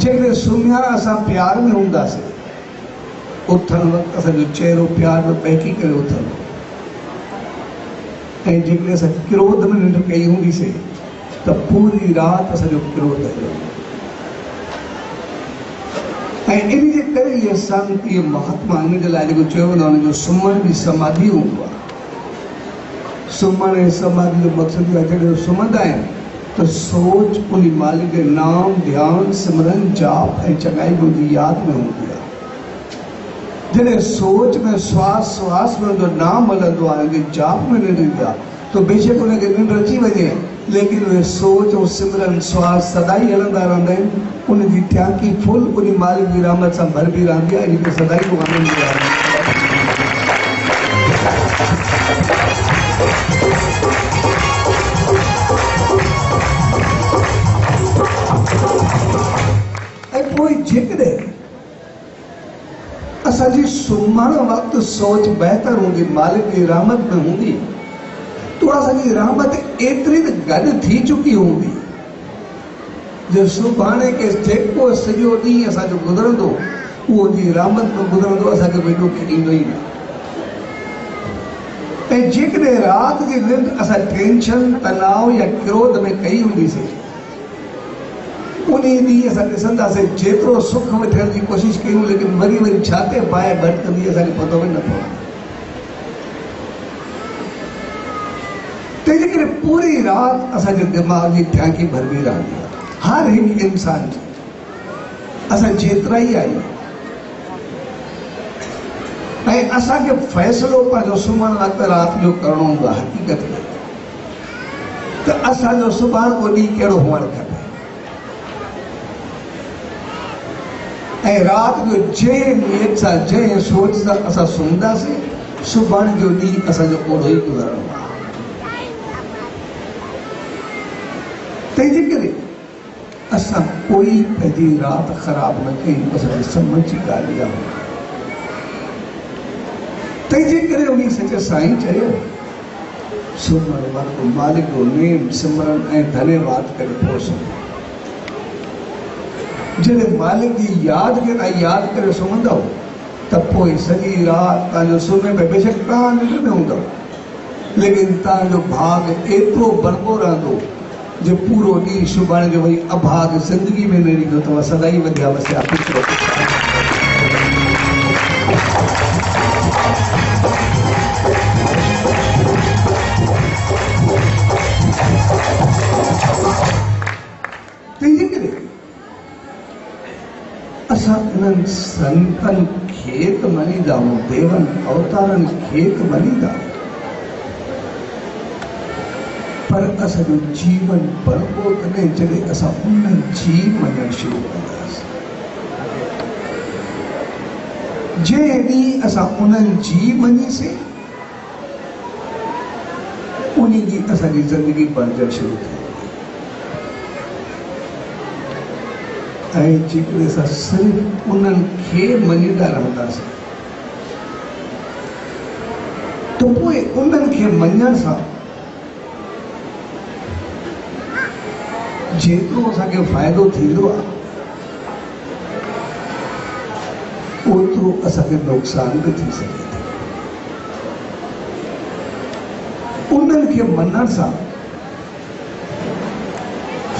जेकॾहिं सुम्हिया असां प्यार में हूंदासीं, उथण वक़्तु असांजो चहिरो प्यार में बहकी करे उथंदो, ऐं जेकॾहिं असां क्रोध में निंड कई हूंदीसीं त पूरी राति असांजो क्रोध हलियो। ऐं इन जे करे इहे संत इहे महात्मा इन जे लाइ जेको चयो वेंदो आहे हुनजो सुम्हण बि समाधि हूंदो आहे। सुम्हण ऐं समाधि जो मक़सदु आहे जॾहिं सुम्हंदा आहिनि त सोच उन मालिक जे नाम ध्यानु सिमरन जाप ऐं चङाई मुंहिंजी यादि में हूंदी आहे। जॾहिं सोच में श्वास श्वास में हुनजो नाम हलंदो आहे, हुनजे जाप में निंड ईंदी आहे त बेशक हुनखे निंड अची वञे, लेकिन उहे सोच ऐं सिमरन श्वास सदाई हलंदा रहंदा आहिनि। उनजी टैंकी फुल उन मालिक जी रहमत सां भरबी रहंदी आहे। इनखे सदाई को आनंद मिलंदो आहे। ऐं पोइ जेकॾहिं असांजी सुम्हण वक़्तु सोच बहितर हूंदी, मालिक जी रहमत में हूंदी, तो असांजी रहमत एतिरी त गॾु थी चुकी हूंदी जो सुभाणे के जेको सॼो ॾींहुं असांजो गुज़रंदो उहो जी रहमत में गुज़रंदो, असांखे कोई ॾुख ईंदो ई न। ऐं जेकॾहिं राति जी निंड असां टेंशन तनाव या क्रोध में कई हूंदीसीं, उन ॾींहुं असां ॾिसंदासीं जेतिरो सुख वठण जी कोशिशि कयूं, लेकिन वरी वरी छाते बाहि भटकंदी असांखे पतो बि न पवंदो। तंहिंजे करे पूरी राति असांजे दिमाग़ जी टैंकी भरबी रहंदी आहे। हर हिकु इंसान जी असां जेतिरा ई आहियूं, ऐं असांखे फ़ैसिलो पंहिंजो सुम्हण वक़्तु राति जो करिणो हूंदो आहे हक़ीक़त में त असांजो सुभाणे को ॾींहुं कहिड़ो हुअणु खपे। ऐं राति जो जंहिं नियत सां जंहिं सोच सां असां सुम्हंदासीं, सुभाणे जो ॾींहुं असांजो ओड़ो ई गुज़रणो आहे। तंहिंजे करे असां कोई पंहिंजी राति ख़राबु न कई, असांजे सम्झ जी ॻाल्हि आहे। तंहिंजे करे उन सचे साईं चयो सुम्हण वक़्तु मालिक जो नेम सिमरन ऐं धन्यवाद करे पोइ सुम्हो। जॾहिं मालिक जी यादि खे तव्हां यादि करे सुम्हंदव त पोइ सॼी राति तव्हांजो सुम्हे में बेशक तव्हां निंड में हूंदव, लेकिन तव्हांजो भाग एतिरो भरबो रहंदो जो पूरो ॾींहुं सुभाणे जो वरी अभाग ज़िंदगी में न ईंदो, तव्हां सदाई वधिया वसिया पिछड़ो। तंहिंजे करे असां इन्हनि संतनि खे त मञीदा आहियूं, देवनि अवतारनि खे त मञीदा, पर असांजो जीवन बणिबो तॾहिं जॾहिं असां उन्हनि जी मञणु शुरू कंदासीं। जंहिं ॾींहुं असां उन्हनि जी मञीसीं, उन ॾींहुं असांजी ज़िंदगी बणजणु शुरू थी। ऐं जेकॾहिं असां सिर्फ़ु उन्हनि खे मञीदा रहंदासीं त पोइ उन्हनि खे मञण सां जेतिरो असांखे फ़ाइदो थींदो आहे, ओतिरो असांखे नुक़सान बि थी सघे थो। उन्हनि खे मञण सां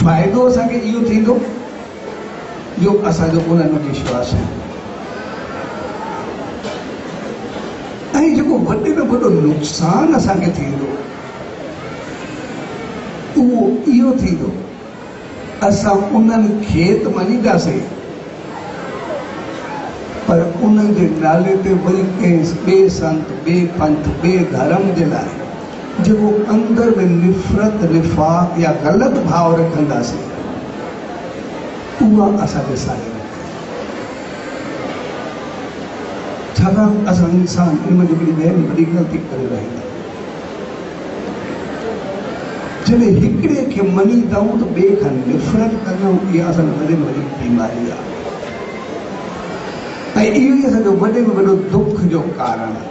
फ़ाइदो असांखे इहो थींदो जो असांजो उन्हनि में विश्वास आहे, ऐं जेको वॾे में वॾो नुक़सान असांखे थींदो उहो इहो थींदो असां उन्हनि खे त मञीदासीं, पर उनके नाले ते वरी कंहिं ॿिए संत ॿिए पंथ ॿिए धर्म जे लाइ जेको अंदर में निफ़रत निफ़ाक़ या ग़लति भाव रखंदासीं उहा असांखे साड़े छाकाणि असां इंसान इन में हिकिड़ी वॾी ग़लती करे रहिया आहियूं। जॾहिं हिकिड़े खे मञींदा आहियूं त ॿिए खां निफ़रत कंदा आहियूं, इहा असांजी वॾे में वॾी बीमारी आहे ऐं इहो ई असांजो वॾे में वॾो दुख जो कारण आहे।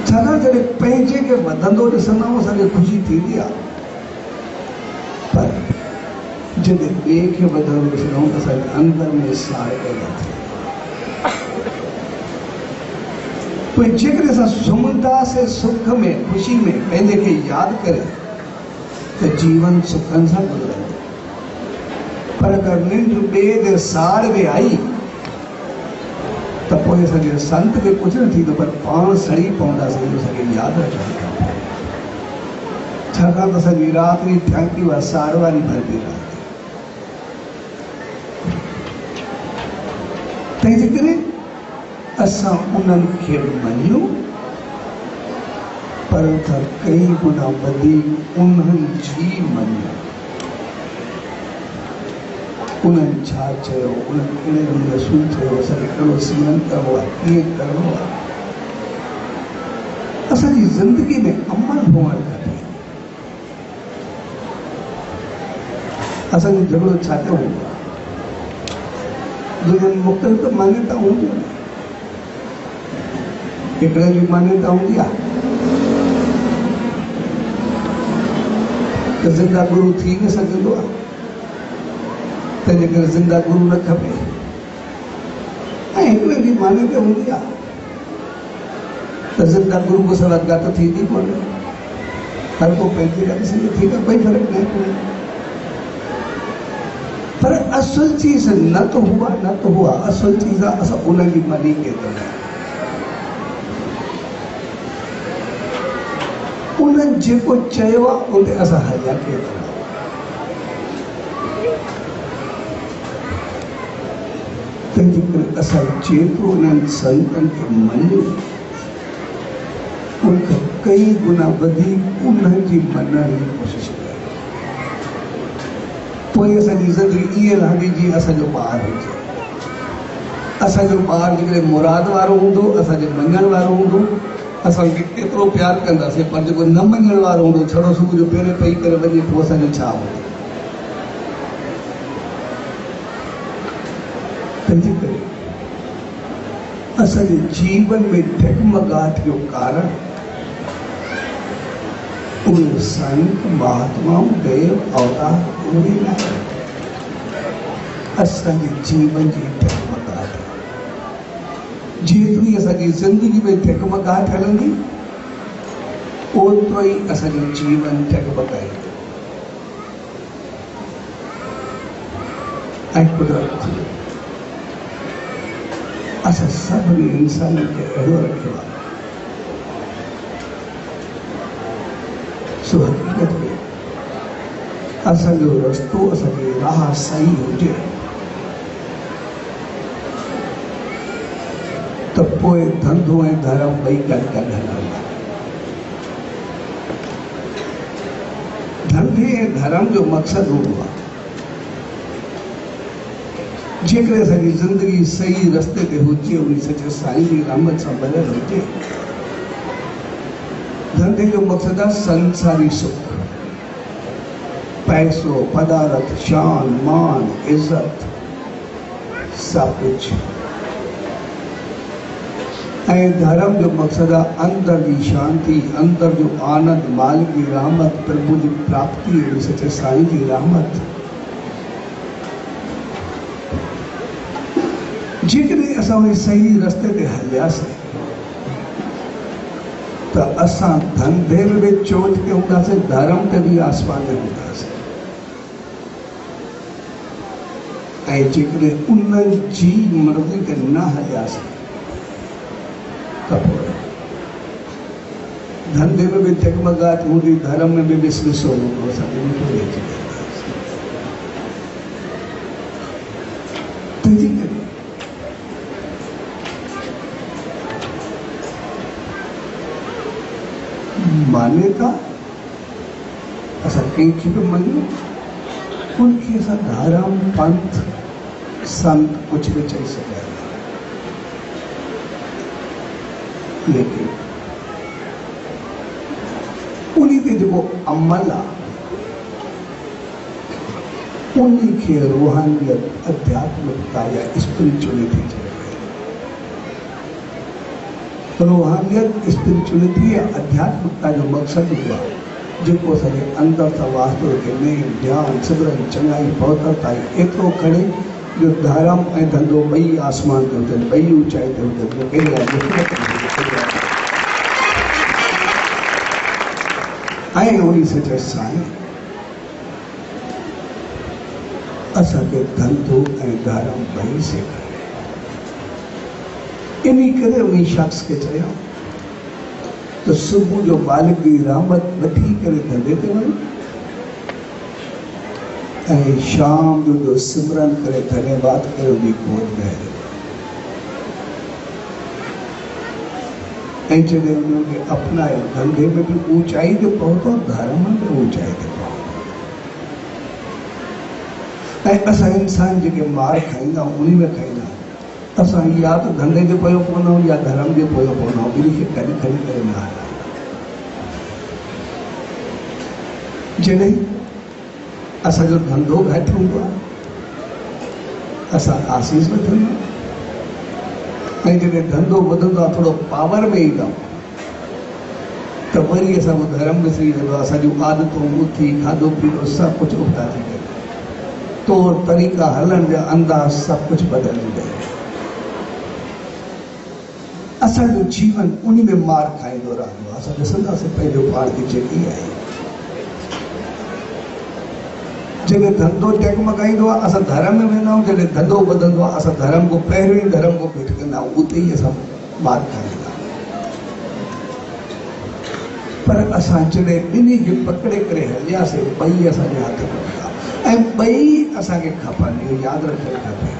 छाकाणि जॾहिं पंहिंजे खे वधंदो ॾिसंदा आहियूं असांखे ख़ुशी थींदी आहे, पर जॾहिं ॿिए खे वधंदो ॾिसंदा आहियूं असांजे अंदर में साड़ पैदा थिए। पोइ जेकॾहिं असां सुम्हंदासीं सुख में ख़ुशी में पंहिंजे खे यादि करे त जीवन सुखनि सां गुज़रंदो, पर अगरि निंड ॿिए जे साड़ में आई त पोइ असांजे संत खे कुझु न थींदो, पर पाण सड़ी पवंदासीं। इहो असांखे यादि रखणु खपे, छाकाणि त असांजी राति जी ठहंदी उहा साड़ वारी भरती राति। तंहिंजे करे असां उन्हनि खे मञूं, पर था कई गुना वधीक उन्हनि जी मञूं। उन्हनि छा चयो, उन्हनि कहिड़े नमूने रसूल थियो, असांखे कहिड़ो सिमरन करिणो आहे, कीअं करिणो आहे, असांजी ज़िंदगी में अमल हुअणु खपे। असांजो झगड़ो छा थियो हूंदो आहे, दुनिया में मुख़्तलिफ़ मान्यता हूंदियूं आहिनि। हिकिड़े जी मान्यता हूंदी आहे त ज़िंदा गुरु थी न सघंदो आहे, तंहिंजे करे ज़िंदा गुरु न खपे। ऐं हिकिड़े जी मान्यता हूंदी आहे त ज़िंदा गुरु को सवाइ गत थींदी कोन्हे, हर को पंहिंजी ॾिसंदो, ठीकु आहे, कोई फ़र्क़ु न पए। पर असुल चीज़ न तो हुआ असुल चीज़ आहे असां उनजी मनी केतिरा, उन्हनि जेको चयो आहे उते असां हलिया केतिरा। तंहिंजे करे असां जेतिरो उन्हनि संतनि खे मञूं उनखां कई गुना वधीक उन्हनि जी मञण जी कोशिशि कयूं। पोइ असांजी ज़िंदगी ईअं रहंदी जीअं असांजो ॿारु हुजे। असांजो ॿारु जेकॾहिं मुराद वारो हूंदो, असांजे मञण वारो हूंदो, असांखे केतिरो प्यारु कंदासीं, पर जेको न मञण वारो हूंदो, छड़ो सुबुह जो पहिरें पई करे वञे, पोइ असांजो छा हूंदो। तंहिंजे करे असांजे जीवन में डगमगाहट जो कारण उहे संत महात्माऊं देव अवतार उहे न आहिनि, असांजे जीवन जी डगमगाहट। जेतिरी असांजी ज़िंदगी में डगमगाहट हलंदी ओतिरो ई असांजो जीवन डगमगाईंदो। ऐं कुदरत असां सभिनी इंसाननि खे अहिड़ो रखियो आहे, सो हक़ीक़त में असांजो रस्तो, असांजी राह सही हुजे त पोइ धंधो ऐं धर्म ॿई गॾु हलंदा। धंधे ऐं धर्म जो मक़सदु हूंदो आहे जेकॾहिं असांजी ज़िंदगी सही रस्ते ते हुजे, उन सचे साईं जी रहमत सां भरियल हुजे। धंधे जो मक़सदु आहे संसारी सुख, पैसो, पदारत, शान, मान, इज़त, सब कुछ। ऐं धर्म जो मक़सदु आहे अंदर जी शांति, अंदर जो आनंद, मालिक जी रहमत, प्रभु जी प्राप्ति, उन सचे साईं जी रहमत। जेकॾहिं असां उन सही रस्ते ते हलियासीं त असां धंधे में बि चोट ते हूंदासीं, धर्म ते बि आसमान ते हूंदासीं। ऐं जेकॾहिं उन्हनि जी मर्ज़ी ते न हलियासीं त पोइ धंधे में बि डगमगाहट हूंदी, धर्म में बि विसविसो हूंदो, असांखे ॾिठो वेंदो। तंहिंजे मान्यता असां कंहिंखे बि मञूं, उनखे असां धाराम पंथ संत कुछ भी चई सघंदा, लेकिन उन्हीं ते जेको अमल आहे उन्हीं खे रूहानियत, आध्यात्मिकता या स्पिरिचुअलिटी चइबो आहे। रूहानियत, स्पिरिचुअलिटी या आध्यात्मिकता जो मक़सदु इहो आहे जेको असांजे अंदर सां वास्तो रखे, नेम, ध्यान, सिमरन, चङाई, पवित्रता एतिरो खणे जो धर्म ऐं धंधो ॿई आसमान ते हुजनि, ॿई ऊचाई ते हुजनि, कहिड़ी ऐं उन सचे साईं असांखे धंधो ऐं धर्म ॿई सेखारे। इन करे उन शख़्स खे चयो त सुबुह जो मालिक जी रहमत वठी करे धंधे ते वञो ऐं शाम जो सिमरन करे धन्यवाद करे उनजी गोद में ऐं जॾहिं उन्हनि अपनायो, धंधे में भी ऊंचाई ते पहुतो, धर्म में ऊंचाई ते पहुतो। ऐं असां इंसान जेके मार खाईंदा उन में खाईंदा, असां या तो धंधे जे पोयों पवंदा आहियूं या धर्म जे पोयों पवंदा आहियूं, ॿिन्ही खे गॾु खणी करे न हलंदा। जॾहिं असांजो धंधो घटि हूंदो आहे असां आसीस वठंदा आहियूं, ऐं जॾहिं धंधो वधंदो आहे, थोरो पावर में ईंदा त वरी असांजो धर्म विसरी वेंदो आहे, असांजूं आदतूं, उथी, खाधो पीतो सभु कुझु उल्टा थी वेंदो, तौर तरीक़ा, हलण जा अंदाज़ सभु कुझु बदिलजी वेंदो। असांजो जीवन उन में मार खाईंदो रहंदो आहे। असां ॾिसंदासीं पंहिंजो पाण खे जेकी आहे, जॾहिं धंधो टकमकाईंदो आहे असां धर्म में वेंदा आहियूं, जॾहिं धंधो वधंदो आहे असां धर्म को पहिरियों ई धर्म को पेट कंदा आहियूं, उते ई असां मार खाईंदा आहियूं। पर असां जॾहिं ॿिन्ही खे पकड़े करे हलियासीं, ॿई असांजे हथ में हूंदा ऐं ॿई असांखे खपनि, इहो यादि रखणु खपे।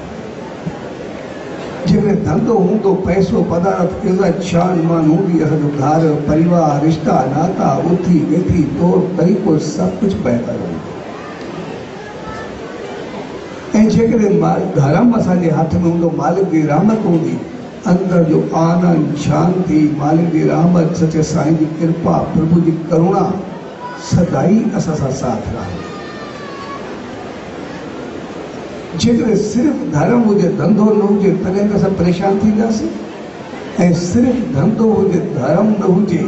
जंहिंमें धंधो हूंदो, पैसो, पदार्थ, इज़त, शान, मान हूंदी, असांजो घर, परिवार, रिश्ता, नाता, उथी वेठी, तौर तरीक़ो सभु कुझु बहितर हूंदो। ऐं जेकॾहिं धर्म असांजे हथ में हूंदो, मालिक जी रहमत हूंदी, अंदर जो आनंद, शांति, मालिक जी रहमत, सचे साईं जी कृपा, प्रभु जी करुणा सदाई असां सां साथ रहंदी। जेकॾहिं सिर्फ़ु धर्म हुजे, धंधो न हुजे, तॾहिं असां परेशान थींदासीं, ऐं सिर्फ़ु धंधो हुजे, धर्म न हुजे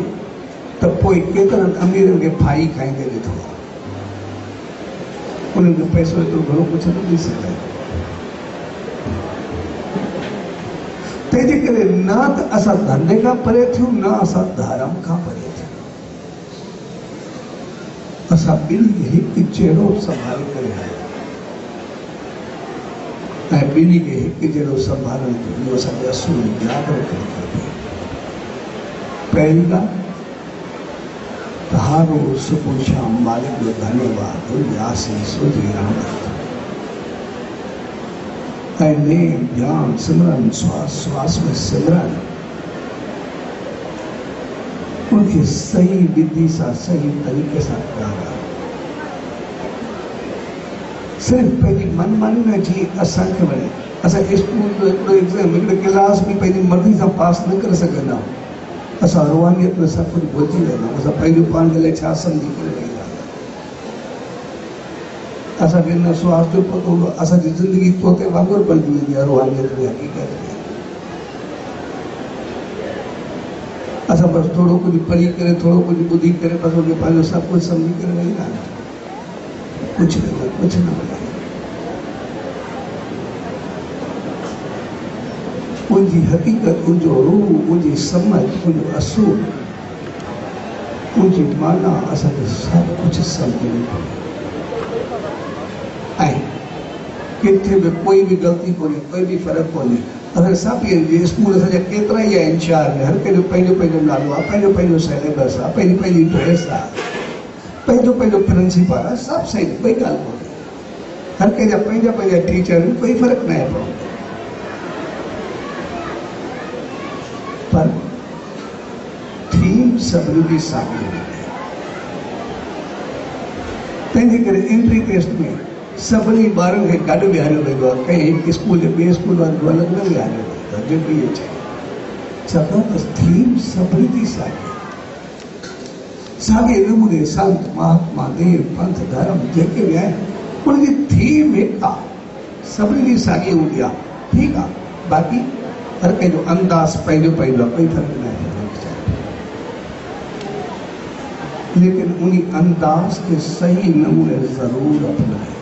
त पोइ केतिरनि अमीरनि खे फाई खाईंदे ॾिठो आहे, उन्हनि खे पैसो एतिरो घणो कुझु न ॾेई सघे। तंहिंजे करे न त असां धंधे खां परे थियूं, न असां धर्म खां परे थियूं, असां ॿिन्ही हिकु जहिड़ो संभाले करे आहियूं ऐं ॿिन्ही खे हिकु जहिड़ो संभालण जो इहो असांखे असूल यादि रखणु खपे। पहिरीं ॻाल्हि, हर रोज़ सुबुह शाम मालिक जो धन्यवाद, आसीस, हुजे रहमत ऐं नेम, ध्यान, सिमरन, श्वास श्वास में सिमरन, उनखे सही विधि सां, सही तरीक़े सां करणु। सिर्फ़ु पंहिंजी मनमानी न, जीअं असांखे वणे, असां स्कूल जो हिकिड़ो एग्ज़ाम, हिकिड़े क्लास में पंहिंजी मर्ज़ी सां पास न करे सघंदा आहियूं, असां रूहानियत में सभु कुझु भुलिजी वेंदा आहियूं, असां पंहिंजो पाण जे लाइ छा सम्झी करे वेंदा आहियूं। असांखे न श्वास जो पतो हूंदो, असांजी ज़िंदगी तोते वांगुरु बणिजी वेंदी आहे रूहानियत में, हक़ीक़त में। असां बसि थोरो कुझु पढ़ी करे, थोरो कुझु ॿुधी करे, बसि उनखे पंहिंजो सभु कुझु सम्झी करे वेंदा आहियूं, कुझु न मिले। उनजी हक़ीक़त, उनजो रूह, उनजी समझ, उनजो असूल, उनजी माना असांखे सभु कुझु सम्झणी पवे। ऐं किथे बि कोई बि ग़लती कोन्हे, कोई बि फ़र्क़ु कोन्हे। असां सभु स्कूल असांजा केतिरा ई आहिनि शहर में, हर कंहिंजो पंहिंजो पंहिंजो नालो आहे, पंहिंजो पंहिंजो सिलेबस आहे, पंहिंजी पंहिंजी ड्रेस आहे, पंहिंजो पंहिंजो प्रिंसिपल आहे, सभु सही, कोई ॻाल्हि कोन्हे। हर कंहिंजा पंहिंजा पंहिंजा टीचर आहिनि, कोई फ़र्क़ु न आहे पवंदो। पर थीम सभिनी जी साॻी हूंदी आहे। तंहिंजे करे एंट्री टेस्ट में सभिनी ॿारनि खे गॾु विहारियो वेंदो आहे। कंहिं स्कूल जे ॿिए स्कूल वारनि अलॻि न विहारियो वेंदो आहे। जेको इहे चए छाकाणि थीम सभिनी जी साॻे नमूने संत महात्मा देव पंथ धर्म जेके बि आहिनि उनजी थीम हिकु आहे, सभिनी जी साॻी हूंदी आहे। ठीकु आहे, बाक़ी हर कंहिंजो अंदाज़ पंहिंजो पंहिंजो आहे, कोई फ़र्क़ु न आहे। लेकिन उन अंदाज के सही नमूने जरूर अपनाए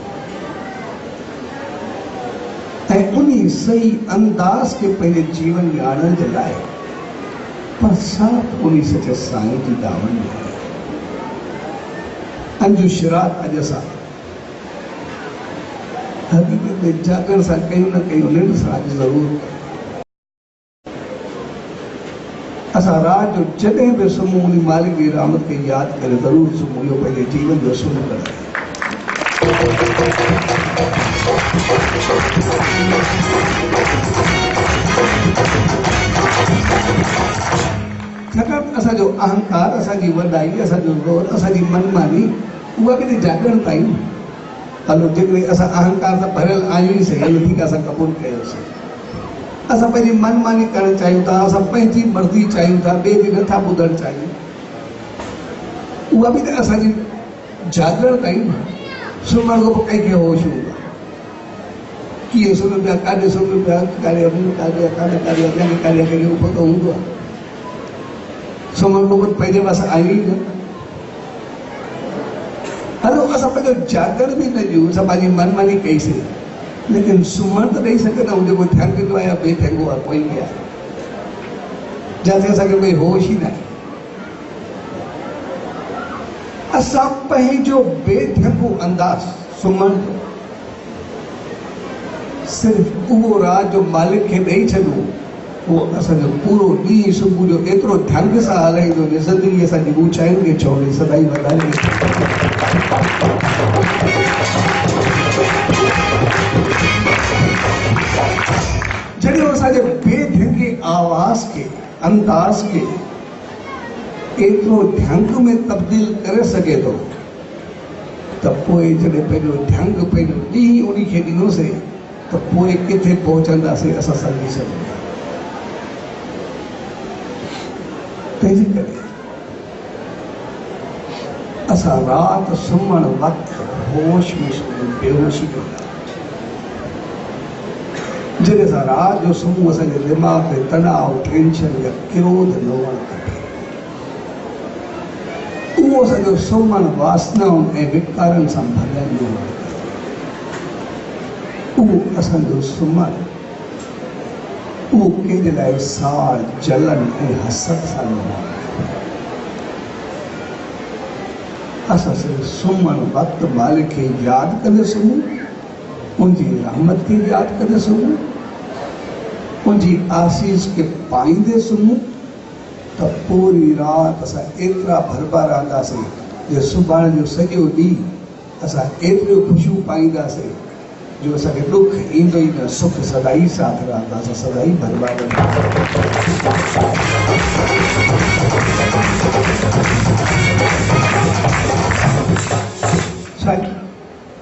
ऐं उन सही अंदाज के पंहिंजे जीवन में आणण जे लाइ पर साफ़ उन सचे साईं जी दावत में अंजू शिरात अॼु असां हक़ीक़त में जागण सां कयूं न कयूं, निंड सां अॼु ज़रूर असां रात जो जॾहिं बि सुम्हूं उन मालिक जी रहमत खे यादि करे ज़रूर सुम्हूं। इहो पंहिंजे जीवन जो सुम्ह करे छाकाणि असांजो अहंकार, असांजी वॾाई, असांजो ज़ोर, असांजी मनमानी उहा बि त जागण ताईं। हलो जेकॾहिं असां अहंकार सां भरियल आहियूं ई सही, हलो ठीकु आहे, असां क़बूल कयोसीं। असां पंहिंजी मनमानी करणु चाहियूं था, असां पंहिंजी मर्ज़ी चाहियूं था, ॿिए जी नथा ॿुधणु चाहियूं, उहा बि त असांजी जागण ताईं। सुम्हण खां पोइ कंहिंखे होश हूंदो आहे, कीअं सुम्हियो पिया, काॾे सुम्हियो पिया, काॾे कंहिंजो पतो हूंदो आहे। सुम्हण खां पोइ पंहिंजे पासे आहियूं ई न। हलो असां पंहिंजो जागण बि न ॾियूं, असां पंहिंजी मनमानी कईसीं, लेकिन सुम्हण त ॾेई सघंदा आहियूं। जेको ध्यानु ॾींदो आहे या बेथंगो आहे कोई बि आहे, जिते असांखे कोई होश ई न आहे। असां पंहिंजो बेथंगो अंदाज़ सुम्हण जो सिर्फ़ु उहो रात जो मालिक खे ॾेई छॾूं, उहो असांजो पूरो ॾींहुं सुबुह जो एतिरो ढंग सां हलाईंदो जो ज़िंदगी असांजी ऊचाइयुनि खे छोड़े सदाई वधाए। जॾहिं असांजे बेढंगे आवाज़ खे, अंदाज़ खे एतिरो ढंग में तब्दील करे सघे थो, त पोइ जॾहिं पंहिंजो ढंग, पंहिंजो ॾींहुं उन खे ॾिनोसीं, त पोइ किथे पहुचंदासीं असां सम्झी सघूं था। तंहिंजे करे असां राति सुम्हण वक़्तु होश में सुम्हूं, बेहोशी में। जॾहिं असां राति जो सुम्हूं, असांजे दिमाग़ में तनाव, टेंशन या क्रोध न हुअणु खपे। उहो असांजो सुम्हण वासनाउनि ऐं विकारनि सां भरियल न हुअणु खपे। उहो असांजो सुम्हण, उहो कंहिंजे लाइ साड़, जलन ऐं हसद सां न हुअणु खपे। असां सिर्फ़ु सुम्हण वक़्तु मालिक खे यादि कंदे सुम्हूं, उनजी रहमत खे यादि कंदे सुम्हूं, उनजी आसीस खे पाईंदे सुम्हूं, त पूरी राति असां एतिरा भरबा रहंदासीं जो सुभाणे जो सॼो ॾींहुं असां एतिरियूं ख़ुशियूं पाईंदासीं जो असांखे ॾुख ईंदो ई न, सुख सदाई साथ रहंदा, असां सदाई भरबा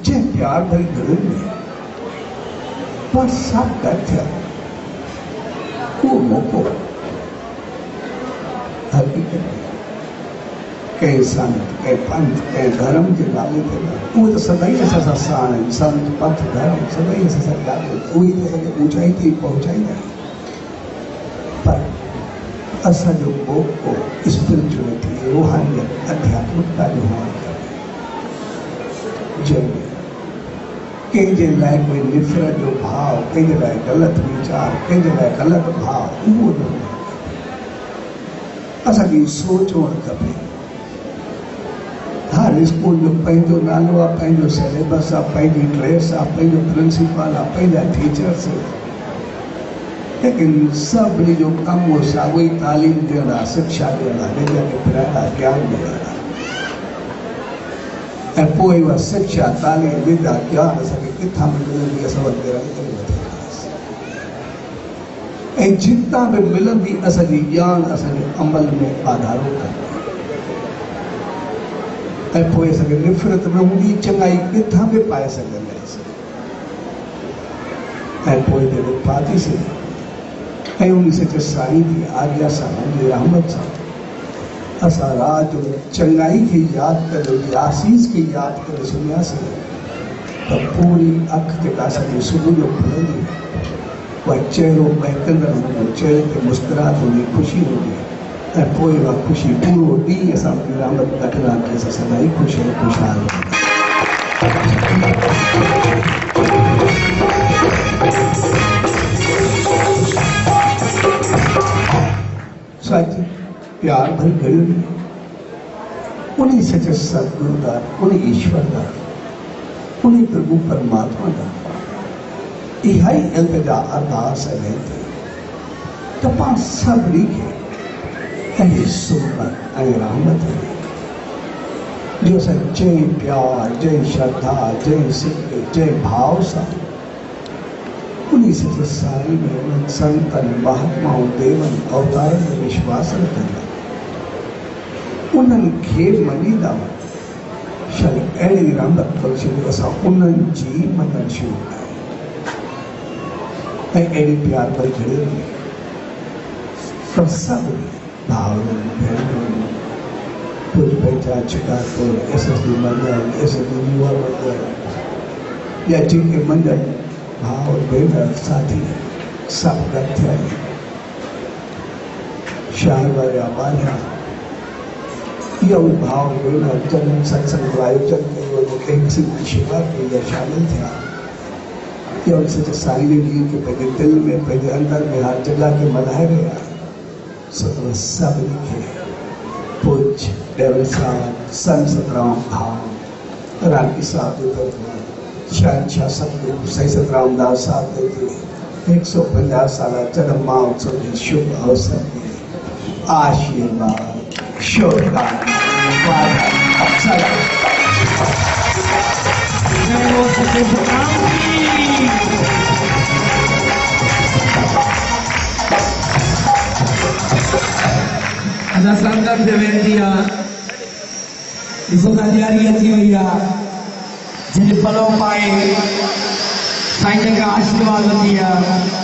जंहिं प्यार भरी दिलनि में पर सभु गॾु थिया, उहो मौक़ो हक़ीक़त में कंहिं संत, कंहिं पंथ, कंहिं धर्म जे नाले ते न, उहे त सदाई असां सां साण आहिनि। संत, पंथ, धर्म सदाई असां सां ॻाल्हि, उहे त असांखे ऊचाई ते पहुचाईंदा आहिनि। पर असांजो मौक़ो स्पिरिचुअलिटी, रूहानियत, आध्यात्मिकता जो हुअणु खपे, जंहिंमें कंहिंजे लाइ कोई निफ़रत जो भाव, कंहिंजे लाइ ग़लति वीचार, कंहिंजे लाइ ग़लति भाव, उहो न हुअणु खपे। असांजी सोच हुअणु खपे। हर स्कूल जो पंहिंजो नालो आहे, पंहिंजो सिलेबस आहे, पंहिंजी ड्रेस आहे, पंहिंजो प्रिंसिपल आहे, पंहिंजा टीचर्स, लेकिन सभिनी जो कमु उहो साॻियो ई तालीम ॾियणु आहे, शिक्षा ॾियणु आहे, ॿिए खे फिराइणु आहे, ज्ञान ॾियणु आहे। ऐं पोइ उहा शिक्षा, तालीम, विद्या, ज्ञान असांखे किथां बि मिलंदी, असां वटि करे वठंदासीं। ऐं जितां बि मिलंदी असांजी ॼाण असांजे अमल में वाधारो कंदी। ऐं पोइ असांखे निफ़रत न हूंदी चङाई किथां बि पाए सघंदासीं ऐं पोइ जॾहिं पातीसीं ऐं उन सच साईं जी आज्ञा सां उनजी रहमत सां असां राति जो चङाई खे यादि करे उनजी आसीस खे यादि करे सुम्हियासीं त पूरी अखि जेका असांजी सुबुह जो खुलंदी उहा चहिरो महकंदड़ हूंदो चहिरे ते मुस्कुराहट हूंदी ख़ुशी हूंदी ऐं पोइ उहा ख़ुशी पूरो ॾींहुं असां उनजी रहमत कढंदासीं असां सदाई ख़ुशि ऐं ख़ुशहाल साईं प्यार भरी घड़ियुनि में उन सचे सतगुरु का उन ईश्वर का उन प्रभु परमात्मा का इहा ई इल्तिजा अरदास है वेंती तपा सभिनी खे ऐं सुमत ऐं रहमत जो असां जंहिं प्यार जंहिं श्रद्धा जंहिं सिक जंहिं भाव सां उन सचे साईं में उन संतन महात्माओं देवन अवतारन में विश्वास रखंदा उन्हनि खे मञींदा शायदि अहिड़ी रहमत बख़्शे जो असां उन्हनि जी मञणु शुरू कयूं ऐं अहिड़ी प्यार भरी घड़ियुनि में सब सभिनी भाउरनि भेनरुनि कुझु पंहिंजा छिकापुर एसएसडी मंडल एसएसडी युवा मंडल या जेके मंडल भाउ भेनर साथी सभु गॾु थिया आहिनि शहर वारा ॿाहिरां इहो भाउ भेनर जन सत्संग जो आयोजन कयो मूंखे सिंधी शेवा कई या शामिल थिया इहो सच साईं जी खे पंहिंजे दिलि में पंहिंजे अंदर में हर जॻह खे मल्हाए रहिया सो सभिनी खे पूज डेवल साहब संत सतराम भाउ रागी साहब जे तरफ़ां शहंशाह सतगुरु साईं सतराम दास साहब जे 150 साल जन्म महोत्सव जे शुभ अवसर ते आशीर्वाद शुभकामनाएं अदा संगत से वेंदी आहे ॾिसो था ॾियारी अची वई आहे जिन पलो पाए साईं का आशीर्वाद वठी आहे